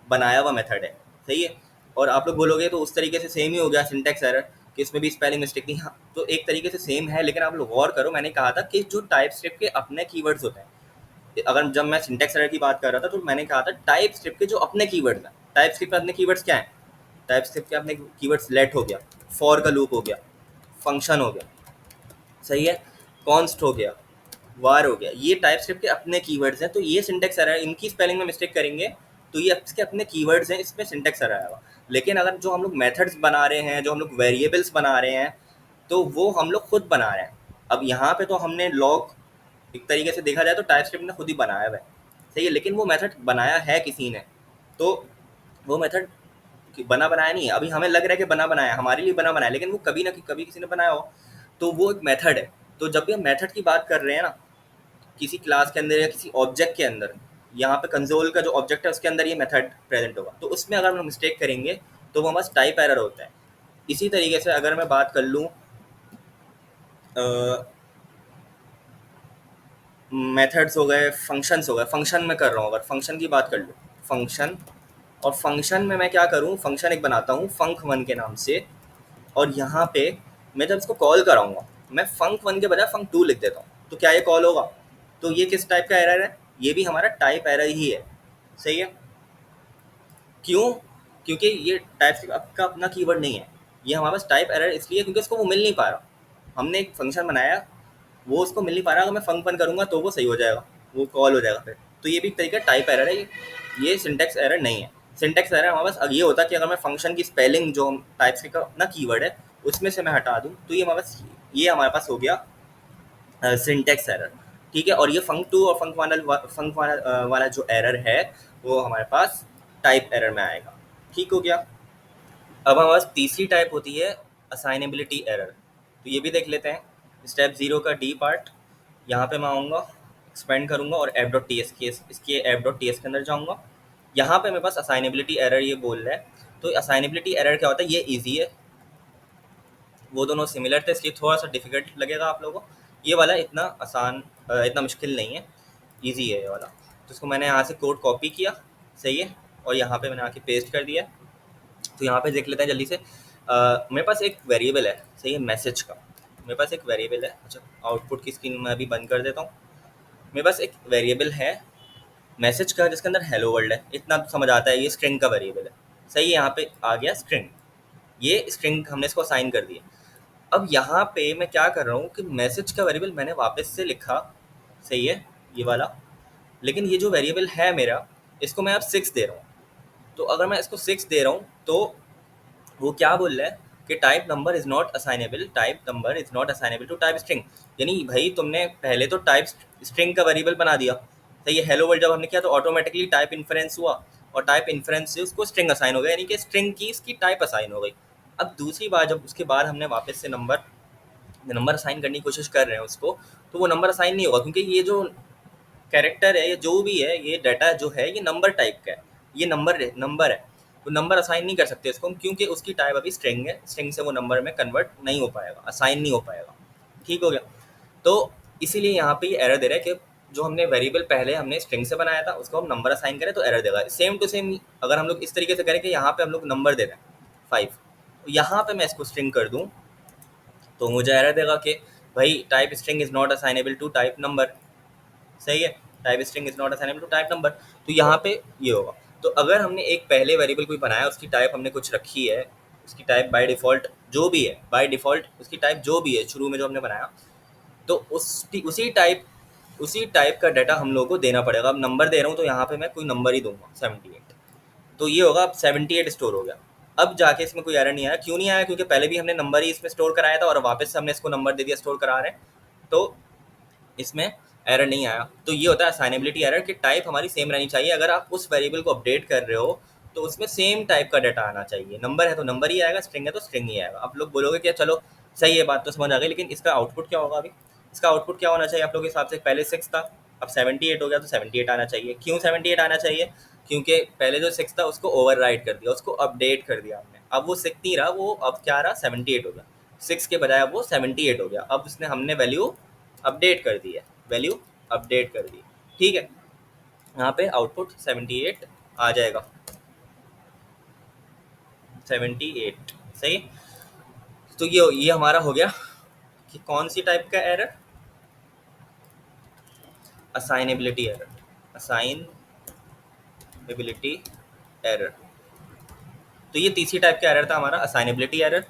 A: बनाया हुआ मेथड है। सही है, और आप लोग बोलोगे तो उस तरीके से सेम ही हो गया सिंटैक्स एरर कि इसमें भी स्पेलिंग मिस्टेक नहीं। हाँ, तो एक तरीके से सेम है, लेकिन आप लोग गौर करो, मैंने कहा था कि जो टाइप स्क्रिप्ट के अपने कीवर्ड्स होते हैं, अगर जब मैं सिंटैक्स एरर की बात कर रहा था तो मैंने कहा था टाइप स्क्रिप्ट के जो अपने कीवर्ड्स हैं। टाइप स्क्रिप्ट के अपने कीवर्ड्स क्या हैं, टाइप स्क्रिप्ट के अपने कीवर्ड्स लेट हो गया, फॉर का लूप हो गया, फंक्शन हो गया, सही है, कॉन्स्ट हो गया, वार हो गया, ये टाइप स्क्रिप्ट के अपने कीवर्ड्स हैं। तो ये सिंटेक्स एरर, इनकी स्पेलिंग में मिस्टेक करेंगे तो ये इसके अपने कीवर्ड्स हैं, इसमें सिंटेक्स एरर आएगा। लेकिन अगर जो हम लोग मेथड्स बना रहे हैं, जो हम लोग वेरिएबल्स बना रहे हैं, तो वो हम लोग खुद बना रहे हैं। अब यहाँ पे तो हमने लॉग, एक तरीके से देखा जाए तो टाइप स्क्रिप्ट ने खुद ही बनाया हुआ है, सही है, लेकिन वो मेथड बनाया है किसी ने, तो वो मेथड बना बनाया नहीं है। अभी हमें लग रहा है कि बना बनाया, हमारे लिए बना बनाया, लेकिन वो कभी ना कभी किसी ने बनाया हो, तो वो एक मेथड है। तो जब भी हम मेथड की बात कर रहे हैं ना, किसी क्लास के अंदर या किसी ऑब्जेक्ट के अंदर, यहाँ पे कंसोल का जो ऑब्जेक्ट है उसके अंदर ये मेथड प्रेजेंट होगा, तो उसमें अगर हम मिस्टेक करेंगे तो वो हमारा टाइप एरर होता है। इसी तरीके से अगर मैं बात कर लूँ मेथड्स हो गए, फंक्शंस हो गए, फंक्शन में कर रहा हूँ, अगर फंक्शन की बात कर लूँ, फंक्शन, और फंक्शन में मैं क्या करूँ, फंक्शन एक बनाता हूँ फंक वन के नाम से, और यहाँ पे मैं जब इसको कॉल कराऊंगा मैं फंक वन के बजाय फंक टू लिख देता हूँ, तो क्या ये कॉल होगा। तो ये किस टाइप का एरर है, ये भी हमारा टाइप एरर ही है। सही है, क्यों, क्योंकि ये टाइप का अपना कीवर्ड नहीं है, ये हमारे पास टाइप एरर इसलिए क्योंकि उसको वो मिल नहीं पा रहा। हमने एक फंक्शन बनाया, वो उसको मिल नहीं पा रहा, अगर मैं फंक वन करूँगा तो वो सही हो जाएगा, वो कॉल हो जाएगा फिर। तो ये भी एक तरीका टाइप एरर है, ये सिंटेक्स एरर नहीं है। सिंटेक्स एरर हमारे पास ये होता है कि अगर मैं फंक्शन की स्पेलिंग जो टाइप का अपना कीवर्ड है उसमें से मैं हटा दूँ तो ये हमारे पास हो गया सिंटेक्स एरर। ठीक है, और ये फंक टू और फंक वाला जो एरर है वो हमारे पास टाइप एरर में आएगा। ठीक हो गया। अब हमारे पास तीसरी टाइप होती है असाइनेबिलिटी एरर, तो ये भी देख लेते हैं। स्टेप 0 का डी पार्ट, यहाँ पे मैं आऊँगा, एक्सपेंड करूँगा और ऐप डॉट टी एस के इसके ऐप डॉट टी एस के अंदर जाऊँगा। यहाँ पे मेरे पास असाइनेबिलिटी एरर ये बोल रहा है। तो असाइनेबिलिटी एरर क्या होता है, ये ईजी है, वो दोनों सिमिलर थे इसलिए थोड़ा सा डिफिकल्ट लगेगा आप लोगों को। ये वाला इतना आसान, इतना मुश्किल नहीं है, ईजी है ये वाला। तो इसको मैंने यहाँ से कोड कॉपी किया, सही है, और यहाँ पे मैंने आके पेस्ट कर दिया। तो यहाँ पे देख लेते हैं जल्दी से। मेरे पास एक वेरिएबल है, सही है, मैसेज का, मेरे पास एक वेरिएबल है। अच्छा, आउटपुट की स्क्रीन मैं अभी बंद कर देता हूँ। मेरे पास एक वेरिएबल है मैसेज का जिसके अंदर हेलो वर्ल्ड है, इतना तो समझ आता है, ये स्ट्रिंग का वेरिएबल है। सही है, यहाँ पे आ गया स्ट्रिंग, ये स्ट्रिंग हमने इसको असाइन कर दिया। अब यहाँ पे मैं क्या कर रहा हूँ कि मैसेज का वेरिएबल मैंने वापस से लिखा, सही है, ये वाला, लेकिन ये जो वेरिएबल है मेरा इसको मैं अब 6 दे रहा हूँ। तो अगर मैं इसको 6 दे रहा हूँ तो वो क्या बोल रहा है कि type number is not assignable, type number is not assignable to type string. यानी भाई तुमने पहले तो टाइप स्ट्रिंग का वेरिएबल बना दिया, सही है, हेलो वर्ल्ड जब हमने किया तो ऑटोमेटिकली टाइप इन्फ्रेंस हुआ, और टाइप इन्फ्रेंस से उसको स्ट्रिंग असाइन हो गया, यानी कि स्ट्रिंग की इसकी टाइप असाइन हो गई। अब दूसरी बार जब उसके बाद हमने वापस से नंबर असाइन करने की कोशिश कर रहे हैं उसको, तो वो नंबर असाइन नहीं होगा क्योंकि ये जो कैरेक्टर है, ये जो भी है, ये डाटा जो है ये नंबर टाइप का है, ये नंबर है। तो नंबर असाइन नहीं कर सकते इसको हम क्योंकि उसकी टाइप अभी स्ट्रिंग है, स्ट्रिंग से वो नंबर में कन्वर्ट नहीं हो पाएगा, असाइन नहीं हो पाएगा। ठीक हो गया। तो इसीलिए यहाँ पे ये एरर दे रहा है कि जो हमने वेरिएबल पहले हमने स्ट्रिंग से बनाया था उसको हम नंबर असाइन करें तो एरर देगा। सेम टू सेम अगर हम लोग इस तरीके से करें कि यहाँ पे हम लोग नंबर दे रहे हैं 5, यहाँ पे मैं इसको स्ट्रिंग कर दूँ तो मुझे एरर देगा कि भाई type string is not assignable to type number. सही है, type string is not assignable to type number. तो यहाँ पे ये होगा। तो अगर हमने एक पहले वेरिएबल कोई बनाया, उसकी टाइप हमने कुछ रखी है, उसकी टाइप बाय डिफ़ॉल्ट जो भी है, बाय डिफ़ॉल्ट उसकी टाइप जो भी है शुरू में जो हमने बनाया, तो उसी टाइप का डाटा हम लोगों को देना पड़ेगा। अब नंबर दे रहा हूँ तो यहाँ पे मैं कोई नंबर ही दूंगा 78। तो ये होगा, अब 78 स्टोर हो गया। अब जाके इसमें कोई एरर नहीं आया। क्यों नहीं आया? क्योंकि पहले भी हमने नंबर ही इसमें स्टोर कराया था और वापस से हमने इसको नंबर दे दिया, स्टोर करा रहे हैं, तो इसमें एरर नहीं आया। तो ये होता है असाइनेबिलिटी एरर कि टाइप हमारी सेम रहनी चाहिए। अगर आप उस वेरिएबल को अपडेट कर रहे हो तो उसमें सेम टाइप का डाटा आना चाहिए। नंबर है तो नंबर ही आएगा, स्ट्रिंग है तो स्ट्रिंग ही आएगा। आप लोग बोलोगे कि चलो सही है, बात तो समझ आ गई, लेकिन इसका आउटपुट क्या होगा? अभी इसका आउटपुट क्या होना चाहिए आप लोगों के हिसाब से? पहले 6 था, अब 78 हो गया, तो 78 आना चाहिए। क्यों 78 आना चाहिए? क्योंकि पहले जो 6 था उसको ओवरराइड कर दिया, उसको अपडेट कर दिया हमने। अब वो 6 नहीं रहा, वो अब क्या रहा? 78 हो गया। 6 के बजाय अब वो 78 हो गया। अब उसने हमने वैल्यू अपडेट कर दी है, वैल्यू अपडेट कर दी। ठीक है, यहाँ पे आउटपुट 78 आ जाएगा, 78। सही। तो ये हमारा हो गया कि कौन सी टाइप का error? Assignability error, assignability error. तो ये तीसरी टाइप का एरर था हमारा, असाइनेबिलिटी एरर।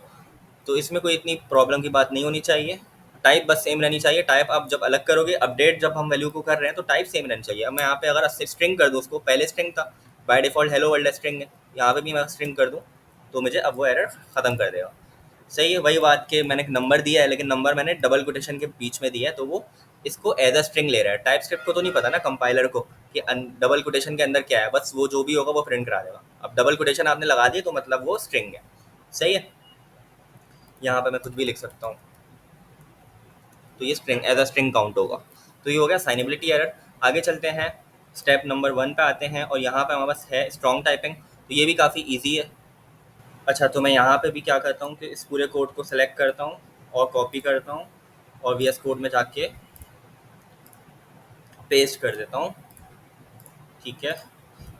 A: तो इसमें कोई इतनी प्रॉब्लम की बात नहीं होनी चाहिए, टाइप बस सेम रहनी चाहिए। टाइप आप जब अलग करोगे, अपडेट जब हम वैल्यू को कर रहे हैं, तो टाइप सेम रहनी चाहिए। अब मैं यहाँ पे अगर स्ट्रिंग कर दूँ, उसको पहले स्ट्रिंग था, by default hello world string है, यहाँ पे भी मैं स्ट्रिंग कर दूँ तो मुझे अब वो एरर ख़त्म कर देगा। सही है, वही बात कि मैंने एक नंबर दिया है, लेकिन नंबर मैंने डबल कोटेशन के बीच में दिया है, तो वो इसको एज अ स्ट्रिंग ले रहा है। टाइप स्क्रिप्ट को तो नहीं पता ना, कंपाइलर को, कि डबल कोटेशन के अंदर क्या है, बस वो जो भी होगा वो प्रिंट करा देगा। अब डबल कोटेशन आपने लगा दी तो मतलब वो स्ट्रिंग है। सही है, यहाँ पे मैं कुछ भी लिख सकता हूँ, तो ये string as a string count होगा। तो ये हो गया साइनेबिलिटी एरर। आगे चलते हैं, स्टेप नंबर 1 पे आते हैं, और यहाँ पे हमारे पास है स्ट्रॉन्ग टाइपिंग। तो ये भी काफ़ी ईजी है। अच्छा, तो मैं यहाँ पे भी क्या करता हूँ कि इस पूरे कोड को सेलेक्ट करता हूँ और कॉपी करता हूँ और वी एस कोड में जाके पेस्ट कर देता हूँ। ठीक है,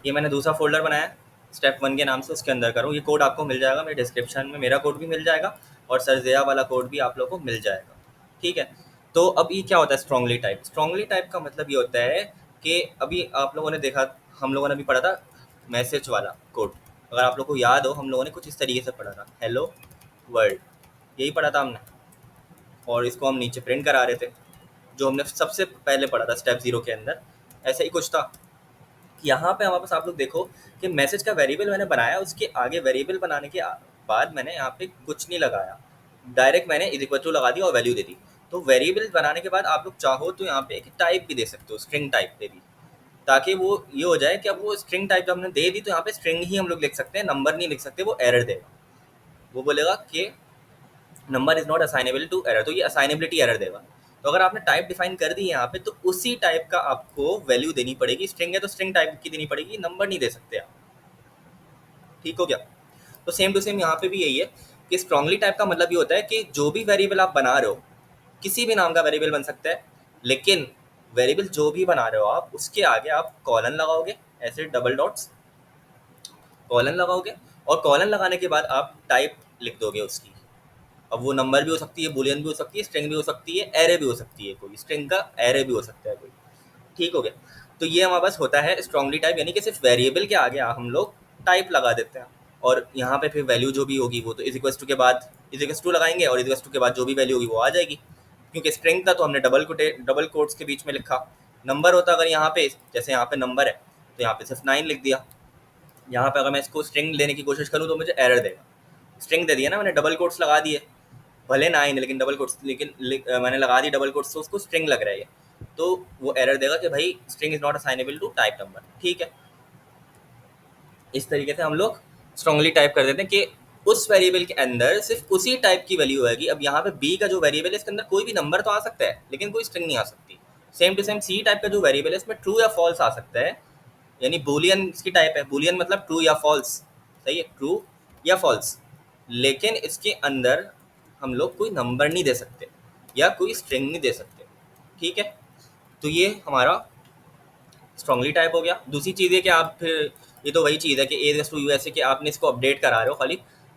A: ये मैंने दूसरा फोल्डर बनाया है स्टेप 1 के नाम से, उसके अंदर करूँ। ये कोड आपको मिल जाएगा मेरे डिस्क्रिप्शन में, मेरा कोड भी मिल जाएगा और सरजेया वाला कोड भी आप लोगों को मिल जाएगा। ठीक है, तो अब ये क्या होता है स्ट्रॉन्गली टाइप? स्ट्रॉन्गली टाइप का मतलब ये होता है कि अभी आप लोगों ने देखा, हम लोगों ने भी पढ़ा था मैसेज वाला कोड। अगर आप लोग को याद हो, हम लोगों ने कुछ इस तरीके से पढ़ा था, हेलो वर्ल्ड, यही पढ़ा था हमने, और इसको हम नीचे प्रिंट करा रहे थे, जो हमने सबसे पहले पढ़ा था स्टेप 0 के अंदर। ऐसा ही कुछ था। यहाँ पे हमारे पास आप लोग देखो कि मैसेज का वेरिएबल मैंने बनाया, उसके आगे वेरिएबल बनाने के बाद मैंने यहाँ पे कुछ नहीं लगाया, डायरेक्ट मैंने इज इक्वल टू लगा दिया और वैल्यू दे दी। तो वेरिएबल बनाने के बाद आप लोग चाहो तो यहाँ पे एक टाइप भी दे सकते हो, स्ट्रिंग टाइप पे भी, ताकि वो ये हो जाए कि अब वो स्ट्रिंग टाइप जब हमने दे दी तो यहाँ पे स्ट्रिंग ही हम लोग लिख सकते हैं, नंबर नहीं लिख सकते। वो एरर देगा, वो बोलेगा कि number is not assignable to error, तो ये असाइनेबिलिटी एरर देगा। तो अगर आपने टाइप डिफाइन कर दी है यहाँ पे, तो उसी टाइप का आपको वैल्यू देनी पड़ेगी। स्ट्रिंग है तो स्ट्रिंग टाइप की देनी पड़ेगी, नंबर नहीं दे सकते आप। ठीक हो गया? तो सेम टू सेम यहाँ पे भी यही है कि स्ट्रांगली टाइप का मतलब ये होता है कि जो भी वेरिएबल आप बना रहे हो, किसी भी नाम का वेरिएबल बन सकता है, लेकिन वेरिएबल जो भी बना रहे हो आप, उसके आगे आप कॉलन लगाओगे, ऐसे डबल डॉट्स कॉलन लगाओगे, और कॉलन लगाने के बाद आप टाइप लिख दोगे उसकी। अब वो नंबर भी हो सकती है, बुलियन भी हो सकती है, स्ट्रिंग भी हो सकती है, एरे भी हो सकती है, कोई स्ट्रिंग का एरे भी हो सकता है कोई। ठीक हो गया? तो ये हमारे पास होता है स्ट्रांगली टाइप, यानी कि सिर्फ वेरिएबल के आगे हम लोग टाइप लगा देते हैं, और यहाँ पे फिर वैल्यू जो भी होगी वो तो इज इक्वल टू के बाद इज इक्वल टू लगाएंगे, और इज इक्वल टू के बाद जो भी वैल्यू होगी वो आ जाएगी। क्योंकि स्ट्रिंग था तो हमने डबल कोट्स के बीच में लिखा। नंबर होता अगर यहाँ पे, जैसे यहाँ पे नंबर है तो यहाँ पे सिर्फ 9 लिख दिया। यहाँ पे अगर मैं इसको स्ट्रिंग लेने की कोशिश करूँ तो मुझे एरर देगा। स्ट्रिंग दे दिया ना मैंने, डबल कोट्स लगा दिए, भले ना आए लेकिन डबल कोट्स, लेकिन मैंने लगा दी डबल कोट्स, तो उसको स्ट्रिंग लग रहा है ये, तो वो एरर देगा कि भाई string is not assignable to type number. ठीक है, इस तरीके से हम लोग स्ट्रांगली टाइप कर देते हैं कि उस वेरिएबल के अंदर सिर्फ उसी टाइप की वैल्यू होगी। अब यहाँ पे बी का जो वेरिएबल है इसके अंदर कोई भी नंबर तो आ सकता है लेकिन कोई स्ट्रिंग नहीं आ सकती। Same to same C type का जो वेरिएबल है इसमें ट्रू या फॉल्स आ सकता है, यानी बुलियन इसकी टाइप है, बुलियन मतलब ट्रू या फॉल्स। सही है, ट्रू या फॉल्स, लेकिन इसके अंदर हम लोग कोई नंबर नहीं दे सकते या कोई स्ट्रिंग नहीं दे सकते। ठीक है, तो ये हमारा स्ट्रांगली टाइप हो गया। दूसरी चीज़ है कि आप फिर ये तो वही चीज़ है कि ए टू यूएसए कि आपने इसको अपडेट करा रहे हो खाली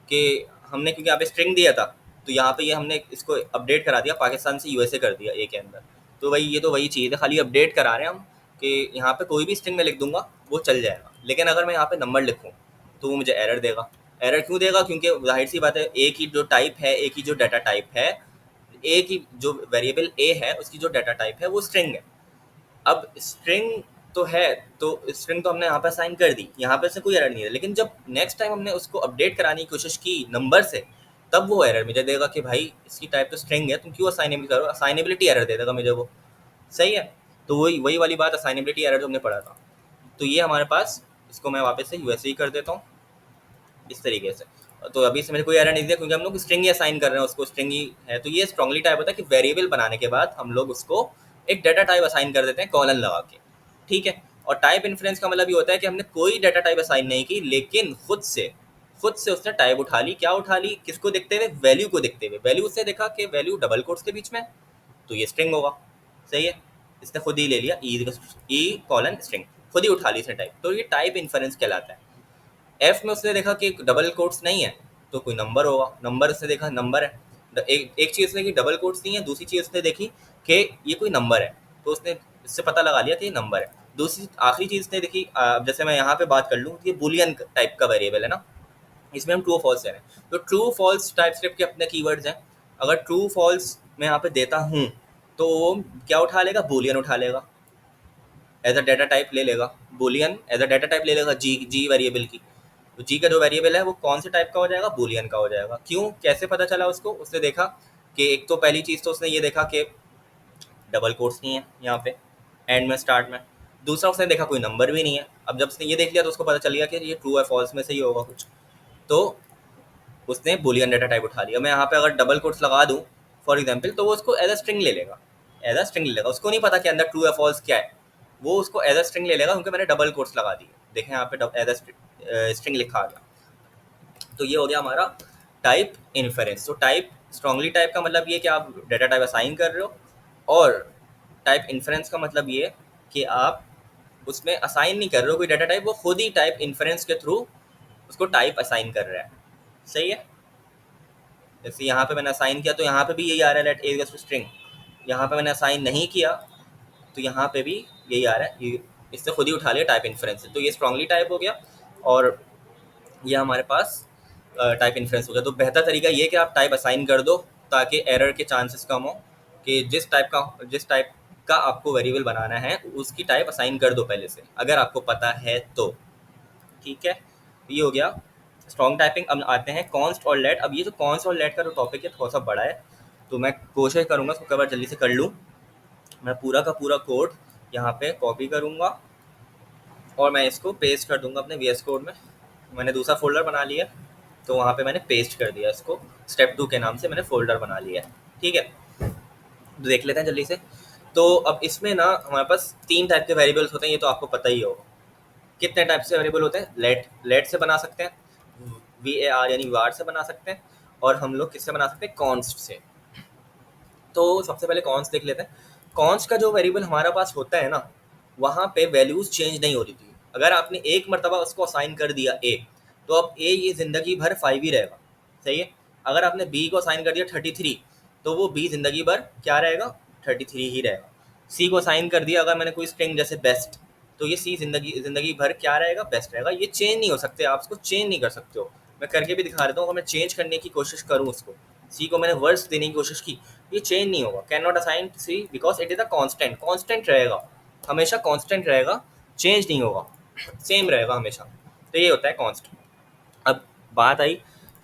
A: कि हमने क्योंकि यहाँ पे स्ट्रिंग दिया था तो यहाँ पे ये हमने इसको अपडेट करा दिया, पाकिस्तान से यूएसए कर दिया ए के अंदर। तो वही ये तो वही चीज़ है, खाली अपडेट करा रहे हैं हम कि यहाँ पे कोई भी स्ट्रिंग में लिख दूंगा वो चल जाएगा। लेकिन अगर मैं यहाँ पे नंबर लिखूँ तो वो मुझे एरर देगा। एरर क्यों देगा? क्योंकि जाहिर सी बात है ए की जो टाइप है, ए की जो डाटा टाइप है, ए की जो वेरिएबल ए है उसकी जो डाटा टाइप है वो स्ट्रिंग है। अब स्ट्रिंग तो है, तो स्ट्रिंग तो हमने यहाँ पे असाइन कर दी, यहाँ पे से कोई एरर नहीं है। लेकिन जब नेक्स्ट टाइम हमने उसको अपडेट कराने की कोशिश की नंबर से, तब वो एरर मुझे देगा कि भाई इसकी टाइप तो स्ट्रिंग है, तुम क्यों असाइनेबल करो, असाइनेबिलिटी एरर दे देगा मुझे वो। सही है। तो वही वही वाली बात, असाइनेबिलिटी एरर जो हमने पढ़ा था। तो ये हमारे पास, इसको मैं वापस से यूएसए ही कर देता हूँ इस तरीके से। तो अभी से मेरे कोई एरर नहीं दिया क्योंकि हम लोग स्ट्रिंग ही असाइन कर रहे हैं, उसको स्ट्रिंग ही है। तो ये स्ट्रांगली टाइप होता है कि वेरिएबल बनाने के बाद हम लोग उसको एक डाटा टाइप असाइन कर देते हैं कॉलन लगा के। ठीक है। और टाइप इन्फ्रेंस का मतलब ये होता है कि हमने कोई डाटा टाइप असाइन नहीं की, लेकिन खुद से उसने टाइप उठा ली। क्या उठा ली? किसको देखते हुए? वैल्यू को देखते हुए। वैल्यू उसने देखा कि वैल्यू डबल कोट्स के बीच में, तो ये स्ट्रिंग होगा। सही है। इसने खुद ही ले लिया ई कॉलन स्ट्रिंग, खुद ही उठा ली इसने टाइप, तो ये टाइप इन्फ्रेंस कहलाता है। एफ में उसने देखा कि डबल कोट्स नहीं है तो कोई नंबर होगा, नंबर उसने देखा नंबर है। एक चीज़ उसने देखी डबल कोट्स नहीं है, दूसरी चीज़ उसने देखी कि ये कोई नंबर है, तो उसने इससे पता लगा लिया कि ये नंबर है। दूसरी आखिरी चीज़ उसने देखी, जैसे मैं यहाँ पे बात कर लूँ, ये बुलियन टाइप का वेरिएबल है ना, इसमें हम ट्रू फॉल्स कह रहे हैं। तो ट्रू फॉल्स टाइप स्क्रिप्ट के अपने कीवर्ड्स हैं। अगर ट्रू फॉल्स मैं यहाँ पे देता हूँ तो क्या उठा लेगा? बुलियन उठा लेगा, एज अ डाटा टाइप ले लेगा। Boolean as a data type ले लेगा जी वेरिएबल की। तो जी का जो वेरिएबल है वो कौन से टाइप का हो जाएगा? बुलियन का हो जाएगा। क्यों? कैसे पता चला उसको? उसने देखा कि एक तो पहली चीज़ तो उसने ये देखा कि डबल कोट्स नहीं है यहाँ पे एंड में, स्टार्ट में। दूसरा उसने देखा कोई नंबर भी नहीं है। अब जब उसने ये देख लिया तो उसको पता चल गया कि ये ट्रू है फॉल्स में से ही होगा कुछ। तो उसने बुलियन डाटा टाइप उठा लिया। मैं यहाँ पे अगर डबल कोट्स लगा दूँ फॉर एग्जाम्पल, तो वो उसको एज अ स्ट्रिंग ले लेगा, एज अ स्ट्रिंग ले लेगा। उसको नहीं पता कि अंदर ट्रू या फॉल्स क्या है, वो उसको एज अ स्ट्रिंग ले लेगा क्योंकि मैंने डबल कोट्स लगा दिए। देखें यहाँ पे एज अ स्ट्रिंग लिखा आ गया। तो ये हो गया हमारा टाइप इन्फरेंस। तो टाइप स्ट्रांगली टाइप का मतलब ये कि आप डाटा टाइप असाइन कर रहे हो, और टाइप इन्फरेंस का मतलब ये कि आप उसमें असाइन नहीं कर रहे हो कोई डाटा टाइप, वो खुद ही टाइप इन्फरेंस के थ्रू उसको टाइप असाइन कर रहा है। सही है। जैसे यहाँ पे मैंने असाइन किया तो यहाँ पे भी यही आ रहा है, let A equals to string. यहाँ पे मैंने असाइन नहीं किया तो यहाँ पे भी यही आ रहा है, ये इससे खुद ही उठा लिया टाइप इन्फ्रेंस से। तो ये स्ट्रांगली टाइप हो गया और ये हमारे पास टाइप इन्फ्रेंस हो गया। तो बेहतर तरीका ये कि आप टाइप असाइन कर दो ताकि एरर के चांसेस कम हो, कि जिस टाइप का आपको वेरिएबल बनाना है उसकी टाइप असाइन कर दो पहले से, अगर आपको पता है तो। ठीक है। ये हो गया स्ट्रॉन्ग टाइपिंग। अब आते हैं कॉन्स्ट और लेट। अब ये जो कॉन्स्ट और लेट का जो टॉपिक है थोड़ा सा बड़ा है, तो मैं कोशिश करूँगा इसको कवर जल्दी से कर लूँ। मैं पूरा का पूरा कोड यहाँ पे कॉपी करूँगा और मैं इसको पेस्ट कर दूँगा अपने VS कोड में। मैंने दूसरा फोल्डर बना लिया, तो वहाँ पे मैंने पेस्ट कर दिया इसको, स्टेप 2 के नाम से मैंने फोल्डर बना लिया है। ठीक है। तो देख लेते हैं जल्दी से। तो अब इसमें ना हमारे पास 3 टाइप के वेरिएबल्स होते हैं, ये तो आपको पता ही होगा। कितने टाइप से वेरिएबल होते हैं? लेट से बना सकते हैं, VAR यानी वार से बना सकते हैं, और हम लोग किससे बना सकते हैं? कॉन्स्ट से। तो सबसे पहले कॉन्स्ट देख लेते हैं। कॉन्स्ट का जो वेरिएबल हमारा पास होता है ना, वहाँ पे वैल्यूज चेंज नहीं होती थी। अगर आपने एक मरतबा उसको असाइन कर दिया ए, तो अब ए ये ज़िंदगी भर 5 ही रहेगा। सही है। अगर आपने बी को असाइन कर दिया 33, तो वो बी ज़िंदगी भर क्या रहेगा? 33 ही रहेगा। सी को असाइन कर दिया अगर मैंने कोई स्ट्रिंग जैसे बेस्ट, तो ये सी ज़िंदगी भर क्या रहेगा? बेस्ट रहेगा। ये चेंज नहीं हो सकते, आप उसको चेंज नहीं कर सकते हो। मैं करके भी दिखा देता हूँ। अगर मैं चेंज करने की कोशिश करूँ उसको, सी को मैंने वर्ड्स देने की कोशिश की, ये चेंज नहीं होगा। Can not assign C because it is a constant. Constant रहेगा, हमेशा कांस्टेंट रहेगा, चेंज नहीं होगा, सेम रहेगा हमेशा। तो ये होता है कांस्ट। अब बात आई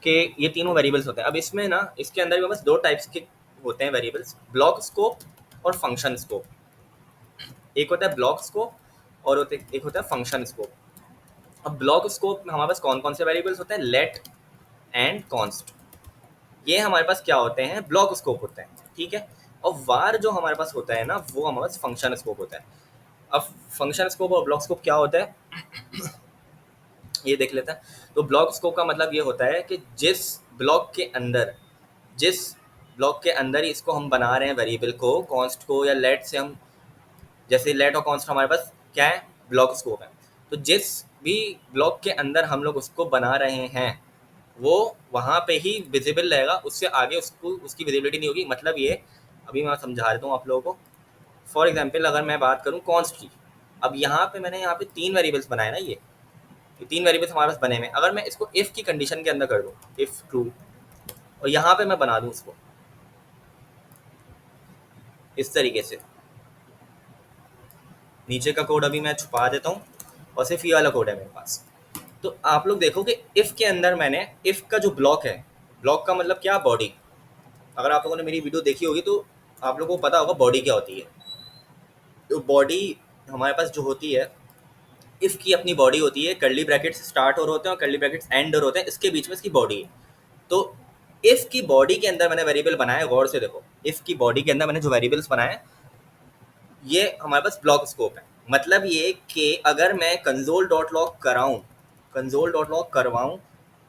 A: कि ये तीनों वेरिएबल्स होते हैं। अब इसमें ना, इसके अंदर भी बस 2 टाइप्स के होते हैं वेरिएबल्स, ब्लॉक स्कोप और फंक्शन स्कोप। एक होता है ब्लॉक स्कोप और एक होता है फंक्शन स्कोप। अब ब्लॉक स्कोप में हमारे पास कौन कौन से वेरिएबल्स होते हैं? Let and const. ये हमारे पास क्या होते हैं? ब्लॉक स्कोप होते हैं। ठीक है। और वार जो हमारे पास होता है ना, वो हमारे पास फंक्शन स्कोप होता है। अब फंक्शन स्कोप और ब्लॉक स्कोप क्या होता है ये देख लेते हैं। तो ब्लॉक स्कोप का मतलब ये होता है कि जिस ब्लॉक के अंदर ही इसको हम बना रहे हैं वेरिएबल को, कॉन्स्ट को या लेट से हम जैसे लेट और कॉन्स्ट हमारे पास क्या है, ब्लॉक स्कोप है। तो जिस भी ब्लॉक के अंदर हम लोग उसको बना रहे हैं वो वहाँ पे ही विजिबल रहेगा, उससे आगे उसको उसकी विजिबिलिटी नहीं होगी। मतलब ये अभी मैं समझा देता हूँ आप लोगों को। फॉर एग्जाम्पल अगर मैं बात करूँ कॉन्स्ट की, अब यहाँ पे मैंने यहाँ पे 3 वेरिएबल्स बनाए ना, ये 3 वेरिएबल्स हमारे पास बने हुए हैं। अगर मैं इसको इफ़ की कंडीशन के अंदर कर दूँ, इफ़ ट्रू, और यहाँ पे मैं बना दूँ उसको इस तरीके से, नीचे का कोड अभी मैं छुपा देता हूँ और सिर्फ ये वाला कोड है मेरे पास। तो आप लोग देखो कि इफ़ के अंदर मैंने इफ़ का जो ब्लॉक है, ब्लॉक का मतलब क्या, बॉडी। अगर आप लोगों ने मेरी वीडियो देखी होगी तो आप लोगों को पता होगा बॉडी क्या होती है। तो बॉडी हमारे पास जो होती है, इफ़ की अपनी बॉडी होती है, कर्ली ब्रैकेट्स स्टार्ट और होते हैं और कर्ली ब्रैकेट्स एंड और होते हैं, इसके बीच में इसकी बॉडी है। तो इफ़ की बॉडी के अंदर मैंने वेरिएबल बनाया, गौर से देखो, इफ़ की बॉडी के अंदर मैंने जो वेरिएबल्स बनाए ये हमारे पास ब्लॉक स्कोप है। मतलब ये कि अगर मैं कंसोल डॉट लॉग कराऊँ, कंसोल डॉट लॉग करवाऊँ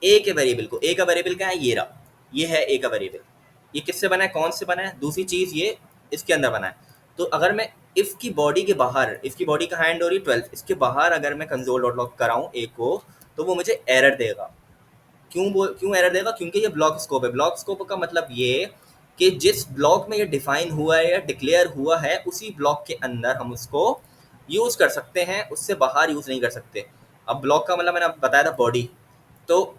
A: ए के वेरिएबल को, ए का वेरिएबल क्या है, ये रहा, ये है ए का वेरिएबल। ये किससे बना है, कौन से बना है, दूसरी चीज़ ये इसके अंदर बना है। तो अगर मैं इफ़ की बॉडी के बाहर, इफ़ की बॉडी कहाँ एंड हो रही है 12, इसके बाहर अगर मैं कंसोल डॉट लॉग कराऊँ ए को, तो वो मुझे एरर देगा। क्यों एरर देगा, क्योंकि ये ब्लॉक स्कोप है। ब्लॉक स्कोप का मतलब ये कि जिस ब्लॉक में ये डिफाइन हुआ है या डिक्लेयर हुआ है उसी ब्लॉक के अंदर हम उसको यूज़ कर सकते हैं, उससे बाहर यूज़ नहीं कर सकते। अब ब्लॉक का मतलब मैंने आपको बताया था बॉडी, तो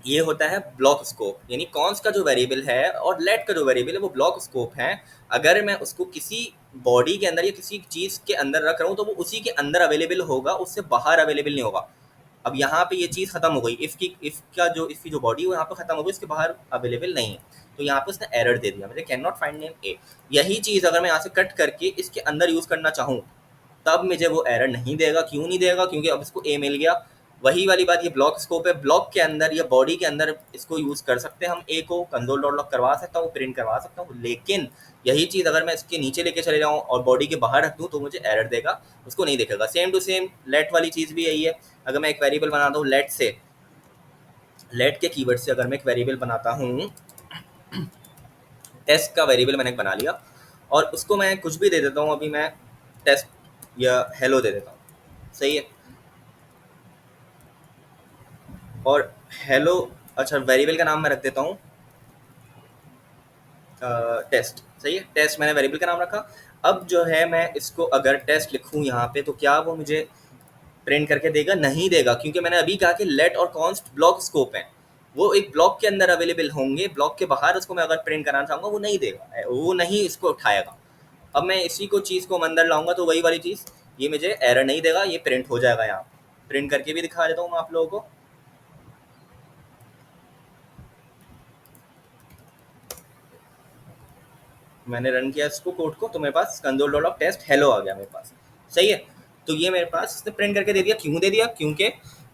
A: ये होता है ब्लॉक स्कोप। यानी कॉन्स का जो वेरिएबल है और लेट का जो वेरिएबल है वो ब्लॉक स्कोप है। अगर मैं उसको किसी बॉडी के अंदर या किसी चीज़ के अंदर रख रहा हूँ तो वो उसी के अंदर अवेलेबल होगा, उससे बाहर अवेलेबल नहीं होगा। अब यहाँ पे ये चीज़ खत्म हो गई, इफ़ की जो बॉडी है वो यहाँ पे खत्म हो गई, इसके बाहर अवेलेबल नहीं है। तो यहाँ पे उसने एरर दे दिया, मुझे कैन नॉट फाइंड नेम ए। यही चीज़ अगर मैं यहाँ से कट करके इसके अंदर यूज़ करना चाहूँ तब मुझे वो एरर नहीं देगा। क्यों नहीं देगा, क्योंकि अब इसको ए मिल गया। वही वाली बात, ये ब्लॉक स्कोप है, ब्लॉक के अंदर या बॉडी के अंदर इसको यूज़ कर सकते हैं हम, ए को कंसोल डॉट लॉग करवा सकता हूँ, प्रिंट करवा सकता हूँ। लेकिन यही चीज़ अगर मैं इसके नीचे लेके चले जाऊँ और बॉडी के बाहर रख दूँ तो मुझे एरर देगा, उसको नहीं देखेगा। सेम टू सेम लेट वाली चीज़ भी यही है। अगर मैं एक वेरिएबल बनाता हूँ लेट से, लेट के कीवर्ड से अगर मैं एक वेरिएबल बनाता हूँ, टेस्ट का वेरिएबल मैंने बना लिया और उसको मैं कुछ भी दे देता हूँ, अभी मैं टेस्ट या हेलो दे देता हूँ, सही है। और हेलो, अच्छा वेरिएबल का नाम मैं रख देता हूँ टेस्ट, सही है। टेस्ट मैंने वेरिएबल का नाम रखा। अब जो है मैं इसको अगर टेस्ट लिखूँ यहाँ पे तो क्या वो मुझे प्रिंट करके देगा, नहीं देगा, क्योंकि मैंने अभी कहा कि लेट और कॉन्स्ट ब्लॉक स्कोप है, वो एक ब्लॉक के अंदर अवेलेबल होंगे, ब्लॉक के बाहर उसको मैं अगर प्रिंट कराना चाहूँगा वो नहीं देगा, वो नहीं इसको उठाएगा। अब मैं इसी को चीज़ को अंदर लाऊंगा तो वही वाली चीज़, ये मुझे एरर नहीं देगा, ये प्रिंट हो जाएगा। यहाँ प्रिंट करके भी दिखा देता हूँ मैं आप लोगों को। मैंने रन किया इसको कोड को तो मेरे पास console dot log test hello आ गया मेरे पास, सही है। तो ये मेरे पास इसने प्रिंट करके दे दिया। क्यों दे दिया, क्योंकि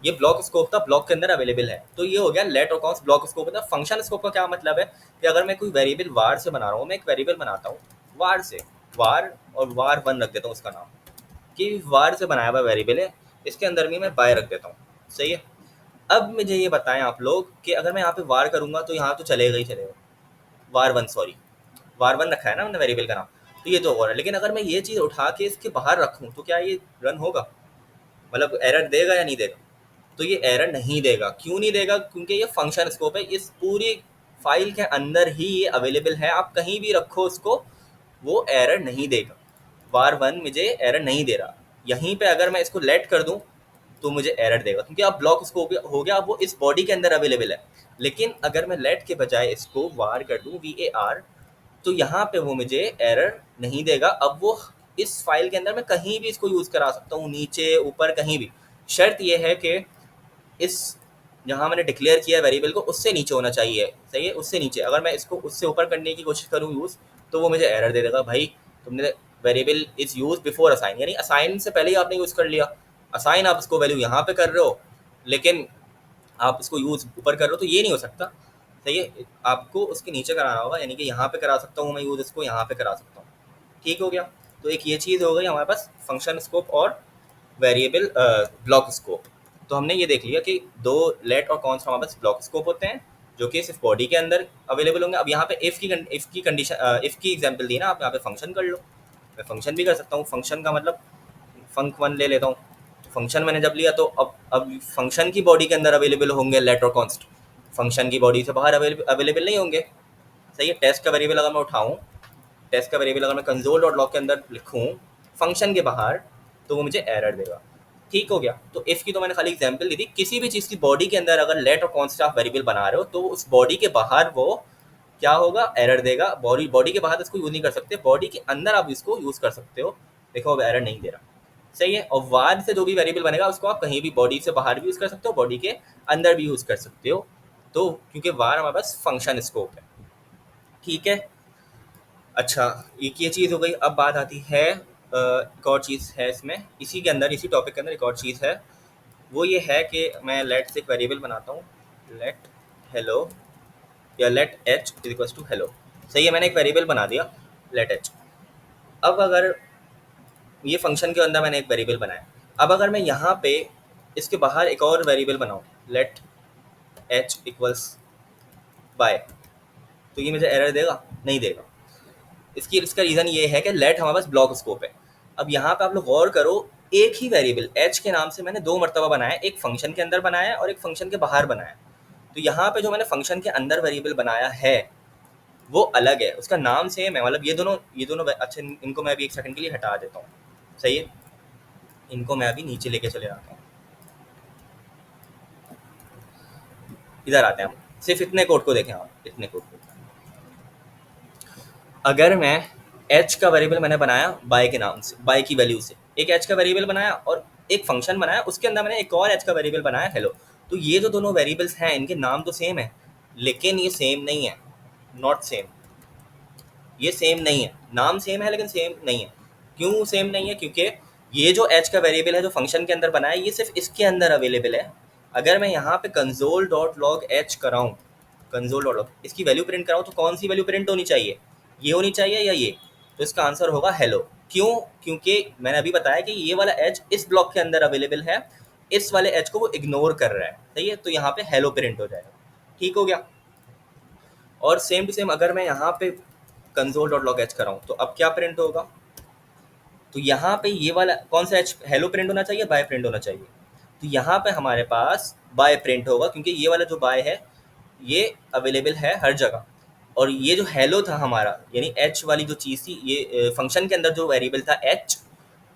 A: ये ब्लॉक स्कोप था, ब्लॉक के अंदर अवेलेबल है। तो ये हो गया लेट और कॉन्स्ट ब्लॉक स्कोप है। फंक्शन स्कोप का क्या मतलब है कि अगर मैं कोई वेरिएबल वार से बना रहा हूँ, मैं एक वेरिएबल बनाता हूँ वार से, वार और वार वन रख देता हूँ उसका नाम, कि वार से बनाया हुआ वेरिएबल है, इसके अंदर भी मैं बाय रख देता हूँ, सही है। अब मुझे ये बताएं आप लोग कि अगर मैं यहाँ पे वार करूँगा तो यहाँ तो चलेगा ही चलेगा, वार वन, सॉरी वार वन रखा है ना मैंने वेरिएबल का नाम, तो ये तो होगा। लेकिन अगर मैं ये चीज़ उठा के इसके बाहर रखूँ तो क्या ये रन होगा, मतलब एरर देगा या नहीं देगा। तो ये एरर नहीं देगा। क्यों नहीं देगा, क्योंकि ये फंक्शन स्कोप है, इस पूरी फाइल के अंदर ही ये अवेलेबल है, आप कहीं भी रखो उसको वो एरर नहीं देगा। वार वन मुझे एरर नहीं दे रहा। यहीं पे अगर मैं इसको लेट कर दूं तो मुझे एरर देगा, क्योंकि अब ब्लॉक उसको हो गया, अब वो इस बॉडी के अंदर अवेलेबल है। लेकिन अगर मैं लेट के बजाय इसको वार कर दूं, VAR, तो यहाँ पे वो मुझे एरर नहीं देगा। अब वो इस फाइल के अंदर मैं कहीं भी इसको यूज़ करा सकता हूँ, नीचे ऊपर कहीं भी। शर्त ये है कि इस जहाँ मैंने डिक्लेयर किया है वेरिएबल को उससे नीचे होना चाहिए, सही है, उससे नीचे। अगर मैं इसको उससे ऊपर करने की कोशिश करूँ यूज़ तो वो मुझे एरर दे देगा, भाई तुमने variable is use before assign, यानी असाइन से पहले ही आपने यूज़ कर लिया। असाइन आप इसको वैल्यू यहाँ पे कर रहे हो लेकिन आप इसको यूज़ ऊपर कर रहे हो, तो ये नहीं हो सकता, सही है। आपको उसके नीचे कराना होगा, यानी कि यहाँ पे करा सकता हूँ मैं यूज़, इसको यहाँ पे करा सकता हूँ। ठीक हो गया। तो एक ये चीज़ हो गई हमारे पास फंक्शन स्कोप और वेरिएबल ब्लॉक स्कोप। तो हमने ये देख लिया कि दो लेट और कॉन्स्ट हमारे पास ब्लॉक स्कोप होते हैं जो कि सिर्फ बॉडी के अंदर अवेलेबल होंगे। अब यहाँ पे इफ़ की कंडीशन, इफ़ की एग्जांपल दी ना, आप यहाँ पे फंक्शन कर लो, मैं फंक्शन भी कर सकता हूँ। फंक्शन का मतलब फंक वन ले लेता हूँ। फंक्शन मैंने जब लिया तो अब फंक्शन की बॉडी के अंदर अवेलेबल होंगे लेट और कॉन्स्ट, फंक्शन की बॉडी से बाहर अवेलेबल नहीं होंगे। सही है। टेस्ट का वेरिएबल अगर मैं उठाऊँ, टेस्ट का वेरिएबल अगर मैं कंसोल डॉट लॉग के अंदर लिखूँ फंक्शन के बाहर, तो वो मुझे एरर देगा। ठीक हो गया। तो इफ़ की तो मैंने खाली एग्जांपल दी थी। किसी भी चीज़ की बॉडी के अंदर अगर लेट और कॉन्स्ट आप वेरिएबल बना रहे हो तो उस बॉडी के बाहर वो क्या होगा, एरर देगा। बॉडी बॉडी के बाहर इसको यूज़ नहीं कर सकते, बॉडी के अंदर आप इसको यूज़ कर सकते हो। देखो अब एरर नहीं दे रहा। सही है। और वार से जो भी वेरिएबल बनेगा उसको आप कहीं भी बॉडी से बाहर भी यूज़ कर सकते हो, बॉडी के अंदर भी यूज़ कर सकते हो। तो क्योंकि वार हमारे पास फंक्शन स्कोप है। ठीक है। अच्छा, एक ये चीज़ हो गई। अब बात आती है एक और चीज़ है इसमें, इसी के अंदर, इसी टॉपिक के अंदर एक और चीज़ है। वो ये है कि मैं लेट से एक वेरिएबल बनाता हूँ, लेट हेलो या let H is equals to hello. सही है। मैंने एक वेरिएबल बना दिया लेट एच। अब अगर ये फंक्शन के अंदर मैंने एक वेरिएबल बनाया, अब अगर मैं यहाँ पे इसके बाहर एक और वेरिएबल बनाऊँ लेट एच इक्वल्स बाय, तो ये मुझे एरर देगा? नहीं देगा। इसका रीज़न ये है कि लेट हमारे पास ब्लॉक स्कोप है। अब यहाँ पे आप लोग गौर करो, एक ही वेरिएबल एच के नाम से मैंने दो मरतबा बनाया, एक फंक्शन के अंदर बनाया और एक फंक्शन के बाहर बनाया। तो यहाँ पे जो मैंने फंक्शन के अंदर वेरिएबल बनाया है वो अलग है, उसका नाम सेम है। मतलब ये दोनों अच्छा, इनको मैं अभी एक सेकंड के लिए हटा देता हूँ। सही है। इनको मैं अभी नीचे लेके चले आता हूँ। इधर आते हैं हम। सिर्फ इतने कोड को देखें आप, इतने कोड को। अगर मैं एच का वेरिएबल मैंने बनाया बाय के नाम से, बाय की वैल्यू से एक एच का वेरिएबल बनाया और एक फंक्शन बनाया, उसके अंदर मैंने एक और एच का वेरिएबल बनाया हेलो। तो ये जो दोनों वेरिएबल्स हैं इनके नाम तो सेम है, लेकिन ये सेम नहीं है। Not same. ये सेम नहीं है। नाम सेम है लेकिन सेम नहीं है। क्यों सेम नहीं है? क्योंकि ये जो एच का वेरिएबल है जो फंक्शन के अंदर बनाया, ये सिर्फ इसके अंदर अवेलेबल है। अगर मैं यहाँ पे कंसोल डॉट लॉग एच कराऊँ, कंसोल डॉट लॉग इसकी वैल्यू प्रिंट कराऊँ, तो कौन सी वैल्यू प्रिंट होनी चाहिए? ये होनी चाहिए या ये? तो इसका आंसर होगा हेलो। क्यों? क्योंकि मैंने अभी बताया कि ये वाला एच इस ब्लॉक के अंदर अवेलेबल है, इस वाले एच को वो इग्नोर कर रहा है। सही है। तो यहाँ पे हेलो प्रिंट हो जाएगा। ठीक हो गया। और सेम टू सेम अगर मैं यहाँ पे कंसोल डॉट लॉग एच कराऊँ तो अब क्या प्रिंट होगा? तो यहाँ पे ये वाला कौन सा एच हेलो प्रिंट होना चाहिए, बाय प्रिंट होना चाहिए? तो यहाँ पे हमारे पास बाय प्रिंट होगा, क्योंकि ये वाला जो बाय है ये अवेलेबल है हर जगह। और ये जो हेलो था हमारा, यानी एच वाली जो चीज़ थी, ये फंक्शन के अंदर जो वेरिएबल था एच,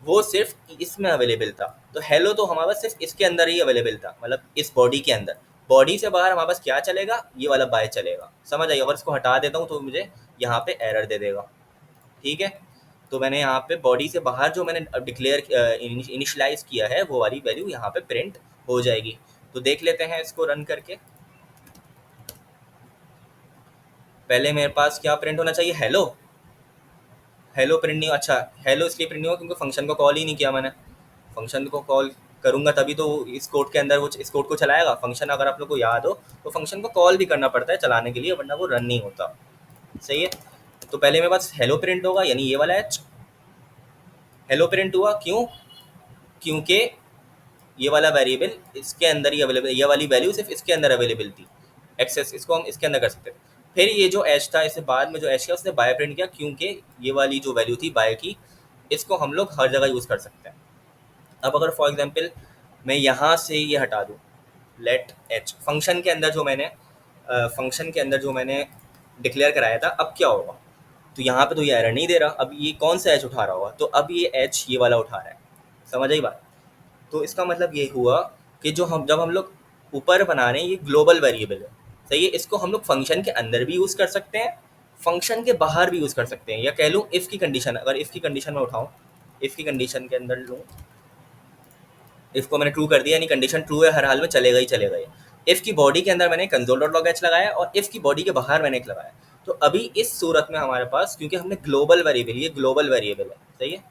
A: वो सिर्फ इसमें अवेलेबल था। तो हेलो तो हमारे पास सिर्फ इसके अंदर ही अवेलेबल था, मतलब इस बॉडी के अंदर। बॉडी से बाहर हमारे पास क्या चलेगा? ये वाला बाय चलेगा। समझ आइए। अगर इसको हटा देता हूँ तो मुझे यहाँ पे एरर दे देगा। ठीक है। तो मैंने यहाँ पे बॉडी से बाहर जो मैंने डिक्लेयर इनिशलाइज किया है वो वाली वैल्यू यहाँ पे प्रिंट हो जाएगी। तो देख लेते हैं इसको रन करके। पहले मेरे पास क्या प्रिंट होना चाहिए? हेलो। हेलो प्रिंट नहीं। अच्छा, हेलो इसलिए प्रिंट नहीं हुआ क्योंकि फंक्शन को कॉल ही नहीं किया मैंने। फंक्शन को कॉल करूँगा तभी तो इस कोड के अंदर वो इस कोड को चलाएगा। फंक्शन अगर आप लोग को याद हो तो फंक्शन को कॉल भी करना पड़ता है चलाने के लिए, वरना वो रन नहीं होता। सही है। तो पहले मेरे पास हेलो प्रिंट होगा, यानी ये वाला एच हेलो प्रिंट हुआ। क्यों? क्योंकि ये वाला वेरिएबल इसके अंदर ही अवेलेबल, ये वाली वैल्यू सिर्फ इसके अंदर अवेलेबल थी। एक्सेस इसको हम इसके अंदर कर सकते थे। फिर ये जो एच था, इससे बाद में जो एच किया उसने बाय प्रिंट किया, क्योंकि ये वाली जो वैल्यू थी बाय की, इसको हम लोग हर जगह यूज़ कर सकते हैं। अब अगर फॉर एग्जांपल मैं यहाँ से ये हटा दूँ लेट एच, फंक्शन के अंदर जो मैंने डिक्लेयर कराया था, अब क्या होगा? तो यहाँ पे तो ये एरर नहीं दे रहा। अब ये कौन सा एच उठा रहा होगा? तो अब ये एच ये वाला उठा रहा है। समझ आई बात? तो इसका मतलब ये हुआ कि जब हम लोग ऊपर बना रहे हैं ये ग्लोबल वेरिएबल है। सही है। इसको हम लोग फंक्शन के अंदर भी यूज़ कर सकते हैं, फंक्शन के बाहर भी यूज़ कर सकते हैं। या कह लूँ इफ़ की कंडीशन, अगर इफ़ की कंडीशन में उठाऊँ, इफ़ की कंडीशन के अंदर लूँ, इफ़ को मैंने ट्रू कर दिया, यानी कंडीशन ट्रू है, हर हाल में चलेगा ही चलेगा ये। इफ़ की बॉडी के अंदर मैंने कंसोल डॉट लॉग एच लगाया और इफ़ की बॉडी के बाहर मैंने एक लगाया। तो अभी इस सूरत में हमारे पास, क्योंकि हमने ग्लोबल वेरिएबल, ये ग्लोबल वेरिएबल है। सही है।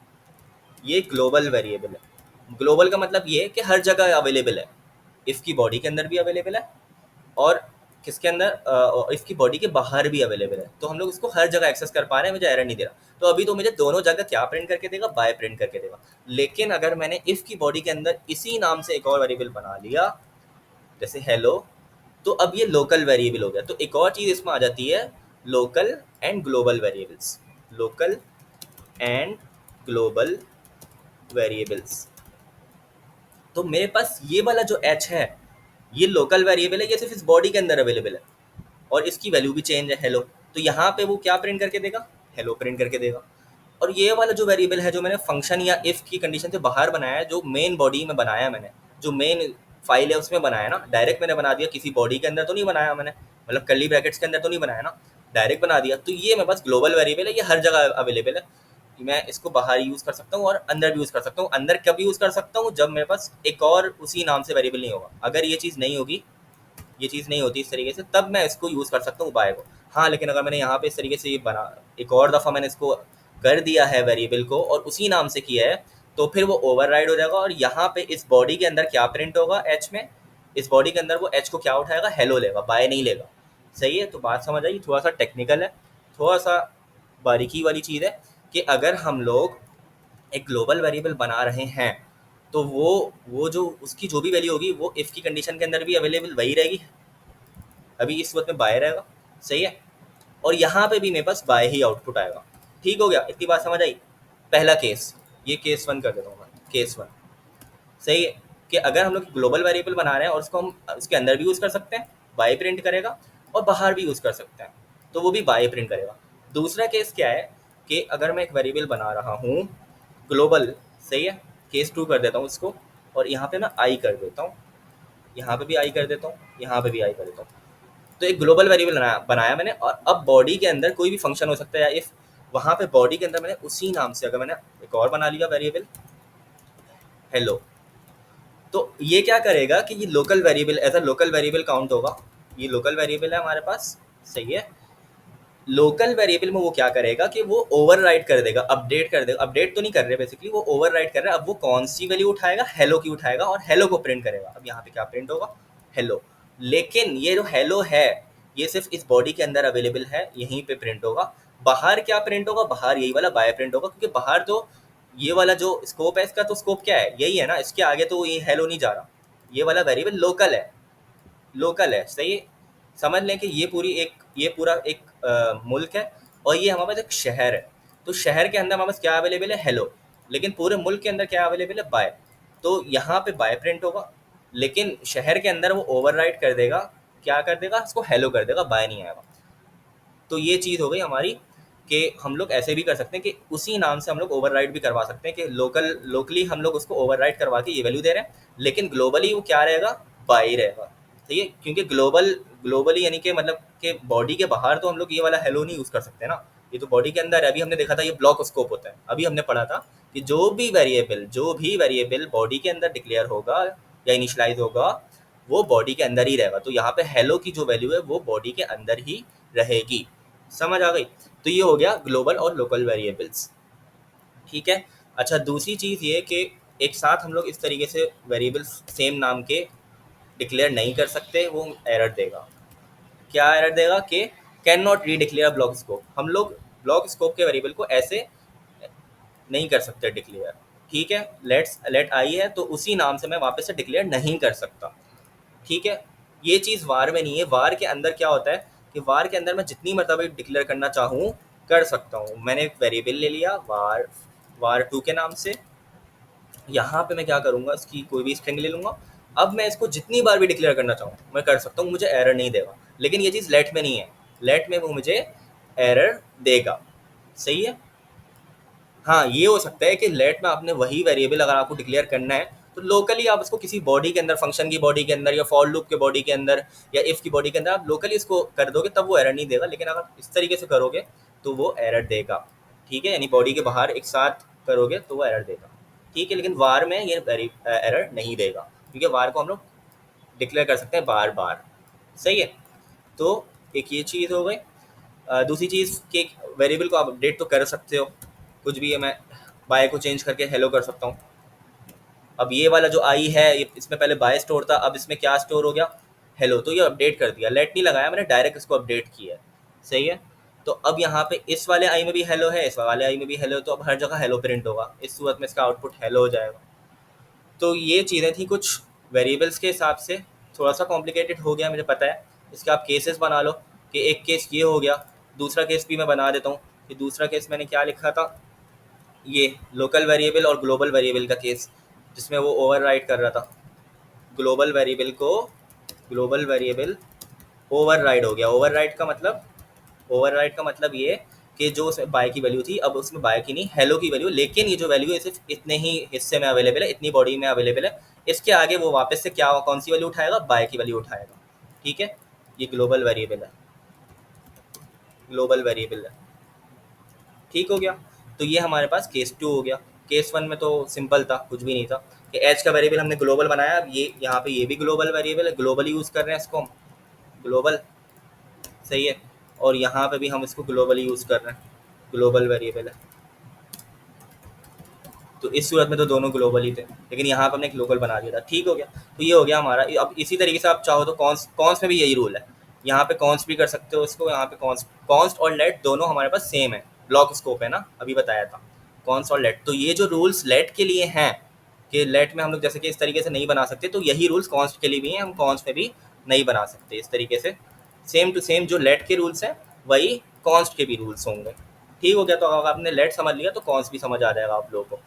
A: ये ग्लोबल वेरिएबल है। ग्लोबल का मतलब ये है कि हर जगह अवेलेबल है। इफ़ की बॉडी के अंदर भी अवेलेबल है और किसके अंदर, इसकी बॉडी के बाहर भी अवेलेबल है। तो हम लोग इसको हर जगह एक्सेस कर पा रहे हैं, मुझे एरर नहीं दे रहा। तो अभी तो मुझे दोनों जगह क्या प्रिंट करके देगा? बाय प्रिंट करके देगा। लेकिन अगर मैंने इफ़ की बॉडी के अंदर इसी नाम से एक और वेरिएबल बना लिया, जैसे हेलो, तो अब ये लोकल वेरिएबल हो गया। तो एक और चीज़ इसमें आ जाती है, local and global variables. Local and global variables. तो मेरे पास ये वाला जो h है ये लोकल वेरिएबल है, ये सिर्फ इस बॉडी के अंदर अवेलेबल है और इसकी वैल्यू भी चेंज है हेलो। तो यहाँ पे वो क्या प्रिंट करके देगा, हेलो प्रिंट करके देगा। और ये वाला जो वेरिएबल है जो मैंने फंक्शन या इफ की कंडीशन से बाहर बनाया है, जो मेन बॉडी में बनाया मैंने, जो मेन फाइल है उसमें बनाया ना, डायरेक्ट मैंने बना दिया, किसी बॉडी के अंदर तो नहीं बनाया मैंने, मतलब कर्ली ब्रैकेट्स के अंदर तो नहीं बनाया ना, डायरेक्ट बना दिया। तो ये मेरे पास ग्लोबल वेरिएबल है, ये हर जगह अवेलेबल है। मैं इसको बाहर यूज़ कर सकता हूँ और अंदर भी यूज़ कर सकता हूँ। अंदर कब यूज़ कर सकता हूँ, जब मेरे पास एक और उसी नाम से वेरिएबल नहीं होगा। अगर ये चीज़ नहीं होगी, ये चीज़ नहीं होती इस तरीके से, तब मैं इसको यूज़ कर सकता हूँ बाय को। हाँ, लेकिन अगर मैंने यहाँ पे इस तरीके से ये बना, एक और दफ़ा मैंने इसको कर दिया है वेरिएबल को और उसी नाम से किया है, तो फिर वो ओवरराइड हो जाएगा। और यहाँ पे इस बॉडी के अंदर क्या प्रिंट होगा एच में, इस बॉडी के अंदर वो एच को क्या उठाएगा, हेलो लेगा, बाय नहीं लेगा। सही है, तो बात समझ आई। थोड़ा सा टेक्निकल है, थोड़ा सा बारीकी वाली चीज़ है कि अगर हम लोग एक ग्लोबल वेरिएबल बना रहे हैं तो वो जो उसकी जो भी वैल्यू होगी वो इफ़ की कंडीशन के अंदर भी अवेलेबल वही रहेगी, अभी इस वक्त में बाय रहेगा। सही है, और यहाँ पे भी मेरे पास बाय ही आउटपुट आएगा। ठीक हो गया, इतनी बात समझ आई। पहला केस, ये केस 1 कर देता हूँ मैं, केस 1। सही है कि अगर हम लोग ग्लोबल वेरिएबल बना रहे हैं और उसको हम उसके अंदर भी यूज़ कर सकते हैं, बाय प्रिंट करेगा, और बाहर भी यूज़ कर सकते हैं तो वो भी बाय प्रिंट करेगा। दूसरा केस क्या है कि अगर मैं एक वेरिएबल बना रहा हूँ ग्लोबल, सही है, केस 2 कर देता हूँ इसको, और यहाँ पे मैं आई कर देता हूँ, यहाँ पे भी आई कर देता हूँ, यहाँ पे भी आई कर देता हूँ। तो एक ग्लोबल वेरिएबल बनाया मैंने, और अब बॉडी के अंदर कोई भी फंक्शन हो सकता है, या इफ वहाँ पे बॉडी के अंदर मैंने उसी नाम से अगर मैंने एक और बना लिया वेरिएबल हेलो, तो ये क्या करेगा कि ये local variable as a local variable count होगा। ये लोकल वेरिएबल है हमारे पास, सही है। लोकल वेरिएबल में वो क्या करेगा कि वो ओवरराइड कर देगा, अपडेट कर देगा, अपडेट तो नहीं कर रहे बेसिकली, वो ओवरराइड कर रहा है। अब वो कौन सी वैल्यू उठाएगा, हेलो की उठाएगा और हेलो को प्रिंट करेगा। अब यहाँ पे क्या प्रिंट होगा, हेलो। लेकिन ये जो हेलो है ये सिर्फ इस बॉडी के अंदर अवेलेबल है, यहीं पे प्रिंट होगा। बाहर क्या प्रिंट होगा, बाहर यही वाला बाय प्रिंट होगा, क्योंकि बाहर तो ये वाला जो स्कोप है इसका, तो स्कोप क्या है, यही है ना, इसके आगे तो ये हेलो नहीं जा रहा। ये वाला वेरिएबल लोकल है, लोकल है, सही है। समझ लें कि ये पूरी एक, ये पूरा एक मुल्क है और ये हमारे पास एक शहर है। तो शहर के अंदर हमारे पास क्या अवेलेबल है, हेलो। लेकिन पूरे मुल्क के अंदर क्या अवेलेबल है, बाय। तो यहाँ पे बाय प्रिंट होगा, लेकिन शहर के अंदर वो ओवरराइड कर देगा, क्या कर देगा, इसको हेलो कर देगा, बाय नहीं आएगा। तो ये चीज़ हो गई हमारी कि हम लोग ऐसे भी कर सकते हैं कि उसी नाम से हम लोग ओवरराइड भी करवा सकते हैं, कि लोकली हम लोग उसको ओवरराइड करवा के ये वैल्यू दे रहे हैं, लेकिन ग्लोबली वो क्या रहेगा, बाई रहेगा। ठीक है, क्योंकि ग्लोबली यानी कि मतलब कि बॉडी के बाहर तो हम लोग ये वाला हेलो नहीं यूज़ कर सकते ना, ये तो बॉडी के अंदर है। अभी हमने देखा था ये ब्लॉक स्कोप होता है, अभी हमने पढ़ा था कि जो भी वेरिएबल बॉडी के अंदर डिक्लेयर होगा या इनिशलाइज होगा वो बॉडी के अंदर ही रहेगा। तो यहाँ पे हेलो की जो वैल्यू है वो बॉडी के अंदर ही रहेगी। समझ आ गई। तो ये हो गया ग्लोबल और लोकल वेरिएबल्स। ठीक है, अच्छा दूसरी चीज़ ये कि एक साथ हम लोग इस तरीके से वेरिएबल्स सेम नाम के डिक्लेयर नहीं कर सकते, वो एरर देगा। क्या एरर देगा कि कैन नॉट री डिक्लेयर ब्लॉक स्कोप। हम लोग ब्लॉक स्कोप के वेरिएबल को ऐसे नहीं कर सकते डिक्लेयर। ठीक है, लेट आई है तो उसी नाम से मैं वापस से डिक्लेयर नहीं कर सकता। ठीक है, ये चीज़ वार में नहीं है। वार के अंदर क्या होता है कि वार के अंदर मैं जितनी मरतबा डिक्लेयर करना चाहूँ कर सकता हूँ। मैंने एक वेरिएबल ले लिया var2 के नाम से, यहाँ पे मैं क्या करूँगा, इसकी कोई भी स्ट्रिंग ले लूँगा। अब मैं इसको जितनी बार भी डिक्लेयर करना चाहूँ मैं कर सकता हूँ, मुझे एरर नहीं देगा। लेकिन ये चीज़ लेट में नहीं है, लेट में वो मुझे एरर देगा। सही है, हाँ ये हो सकता है कि लेट में आपने वही वेरिएबल अगर आपको डिक्लेयर करना है तो लोकली आप उसको किसी बॉडी के अंदर, फंक्शन की बॉडी के अंदर या फॉर लूप के बॉडी के अंदर या इफ़ की बॉडी के अंदर आप लोकली इसको कर दोगे, तब वो एरर नहीं देगा। लेकिन अगर इस तरीके से करोगे तो वो एरर देगा। ठीक है, यानी बॉडी के बाहर एक साथ करोगे तो वो एरर देगा। ठीक है, लेकिन वार में ये एरर नहीं देगा, क्योंकि वार को हम लोग डिक्लेयर कर सकते हैं बार बार। सही है, तो एक ये चीज़ हो गई। दूसरी चीज़ कि वेरिएबल को आप अपडेट तो कर सकते हो, कुछ भी है, मैं बाय को चेंज करके हेलो कर सकता हूँ। अब ये वाला जो आई है इसमें पहले बाय स्टोर था, अब इसमें क्या स्टोर हो गया, हेलो। तो ये अपडेट कर दिया, लेट नहीं लगाया मैंने, डायरेक्ट इसको अपडेट किया है। सही है, तो अब यहाँ पे इस वाले आई में भी हेलो है, इस वाले आई में भी हेलो, तो अब हर जगह हेलो प्रिंट होगा। इस सूरत में इसका आउटपुट हेलो हो जाएगा। तो ये चीज़ें थी कुछ वेरिएबल्स के हिसाब से, थोड़ा सा कॉम्प्लिकेटेड हो गया मुझे पता है। इसके आप केसेस बना लो कि एक केस ये हो गया, दूसरा केस भी मैं बना देता हूँ कि दूसरा केस मैंने क्या लिखा था ये लोकल वेरिएबल और ग्लोबल वेरिएबल का केस, जिसमें वो ओवरराइड कर रहा था ग्लोबल वेरिएबल को। ग्लोबल वेरिएबल ओवरराइड हो गया। ओवरराइड का मतलब ये कि जो उसमें बाय की वैल्यू थी, अब उसमें बाय की नहीं, हेलो की वैल्यू, लेकिन ये जो वैल्यू है सिर्फ इतने ही हिस्से में अवेलेबल है, इतनी बॉडी में अवेलेबल है। इसके आगे वो वापस से क्या कौन सी वैल्यू उठाएगा, बाय की वैल्यू उठाएगा। ठीक है, ये ग्लोबल वेरिएबल है। ग्लोबल वेरिएबल है। ठीक हो गया। तो ये हमारे पास केस 2 हो गया। केस 1 में तो सिंपल था, कुछ भी नहीं था कि एच का वेरिएबल हमने ग्लोबल बनाया। अब ये यहाँ पे ये भी ग्लोबल वेरिएबल है, ग्लोबल यूज़ कर रहे हैं इसको हम, ग्लोबल। सही है। और यहाँ पे भी हम इसको ग्लोबल यूज़ कर रहे हैं, ग्लोबल वेरिएबल है। तो इस सूरत में तो दोनों ग्लोबल ही थे, लेकिन यहाँ पर हमने एक लोकल बना दिया था। ठीक हो गया। तो ये हो गया हमारा। अब इसी तरीके से आप चाहो तो कॉन्स कॉन्स में भी यही रूल है। यहाँ पे कॉन्स भी कर सकते हो इसको। यहाँ पे कॉन्स कॉन्स्ट और लेट दोनों हमारे पास सेम है, ब्लॉक स्कोप है ना, अभी बताया था। कॉन्स और लेट, तो ये जो रूल्स लेट के लिए हैं कि लेट में हम लोग जैसे कि इस तरीके से नहीं बना सकते, तो यही रूल्स कॉन्स्ट के लिए भी हैं। हम कॉन्स्ट में भी नहीं बना सकते इस तरीके से। सेम टू सेम जो लेट के रूल्स हैं वही कॉन्स्ट के भी रूल्स होंगे। ठीक हो गया। तो अगर आपने लेट समझ लिया तो कॉन्स्ट भी समझ आ जाएगा आप लोगों को।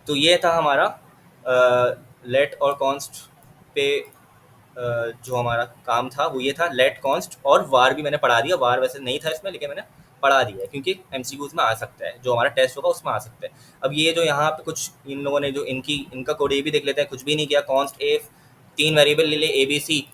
A: तो ये था हमारा लेट और कॉन्स्ट पे जो हमारा काम था वो ये था, लेट कॉन्स्ट। और वार भी मैंने पढ़ा दिया। वार वैसे नहीं था इसमें, लेकिन मैंने पढ़ा दिया है क्योंकि एमसीक्यूज में आ सकता है, जो हमारा टेस्ट होगा उसमें आ सकता है। अब ये जो यहाँ पे कुछ इन लोगों ने जो इनका कोड ये भी देख लेते हैं, कुछ भी नहीं किया। कॉन्स्ट ए, 3 वेरिएबल ले ले ए बी सी,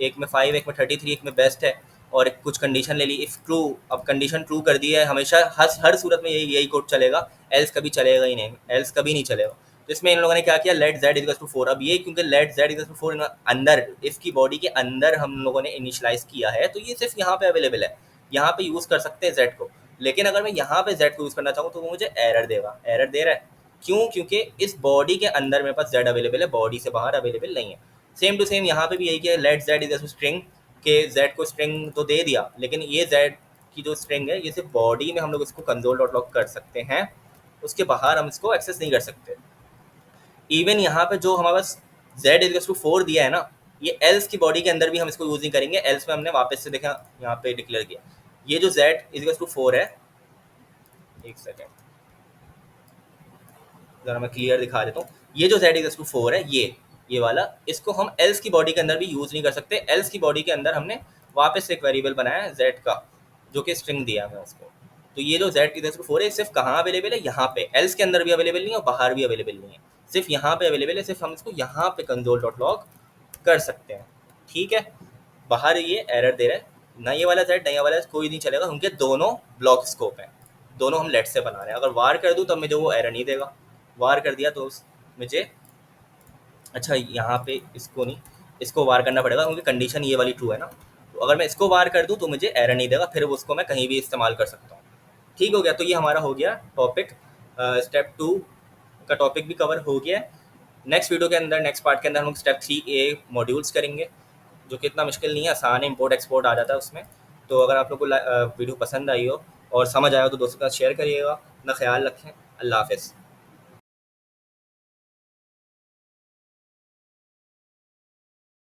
A: एक में 5, एक में 33, एक में बेस्ट है, और कुछ कंडीशन ले ली इफ़ ट्रू। अब कंडीशन ट्रू कर दी है, हमेशा हर सूरत में यही कोड चलेगा, एल्स कभी चलेगा ही नहीं, एल्स कभी नहीं चलेगा। तो इसमें इन लोगों ने क्या किया, लेट जेड इक्वल्स टू 4। अब ये क्योंकि लेट जेड इक्वल्स टू 4 अंदर इसकी बॉडी के अंदर हम लोगों ने इनिशलाइज किया है, तो ये सिर्फ यहाँ पे अवेलेबल है, यहाँ पे यूज़ कर सकते हैं जेड को। लेकिन अगर मैं यहाँ पे जेड को यूज़ करना चाहूँ तो वो मुझे एरर देगा। एरर दे रहा है क्यों? क्योंकि इस बॉडी के अंदर मेरे पास जेड अवेलेबल है, बॉडी से बाहर अवेलेबल नहीं है। सेम टू सेम यहाँ पे भी यही किया, लेट जेड इज स्ट्रिंग के जेड को स्ट्रिंग तो दे दिया, लेकिन ये जेड की जो स्ट्रिंग है ये सिर्फ बॉडी में हम लोग इसको कंसोल डॉट लॉग कर सकते हैं, उसके बाहर हम इसको एक्सेस नहीं कर सकते। इवन यहाँ पे जो हमारे पास जेड इज टू 4 दिया है ना, ये एल्स की बॉडी के अंदर भी हम इसको यूज नहीं करेंगे। एल्स में हमने वापस से देखा यहाँ पे डिक्लेयर किया, ये जो जेड इज टू 4 है, एक सेकेंड जरा मैं क्लियर दिखा देता हूँ। ये जो जेड इज टू 4 है, ये वाला, इसको हम एल्स की बॉडी के अंदर भी यूज नहीं कर सकते। एल्स की बॉडी के अंदर हमने वापस से एक वेरिएबल बनाया है जेड का, जो कि स्ट्रिंग दिया है उसको। तो ये जो जेड इज टू 4 है सिर्फ कहाँ अवेलेबल है, यहाँ पे। एल्स के अंदर भी अवेलेबल नहीं है और बाहर भी अवेलेबल नहीं है, सिर्फ यहाँ पे अवेलेबल है। सिर्फ हम इसको यहाँ पे कंसोल डॉट लॉग कर सकते हैं। ठीक है। बाहर ये एरर दे रहा है, ना ये वाला जेड ना ये वाला कोई नहीं चलेगा, क्योंकि दोनों ब्लॉक स्कोप हैं, दोनों हम लेट से बना रहे हैं। अगर वार कर दूँ तब मुझे वो एरर नहीं देगा, वार कर दिया तो मुझे, अच्छा यहाँ पे इसको नहीं, इसको वार करना पड़ेगा क्योंकि कंडीशन ये वाली ट्रू है ना। तो अगर मैं इसको वार कर दूँ तो मुझे एरर नहीं देगा, फिर उसको मैं कहीं भी इस्तेमाल कर सकता हूँ। ठीक हो गया। तो ये हमारा हो गया टॉपिक, स्टेप 2 का टॉपिक भी कवर हो गया है। नेक्स्ट वीडियो के अंदर, नेक्स्ट पार्ट के अंदर हम लोग स्टेप 3A मॉड्यूल्स करेंगे, जो कि इतना मुश्किल नहीं है, आसान है, इंपोर्ट एक्सपोर्ट आ जाता है उसमें। तो अगर आप लोग को वीडियो पसंद आई हो और समझ आया हो तो दोस्तों के साथ शेयर करिएगा। अपना ख्याल रखें। अल्लाह हाफ़िज़।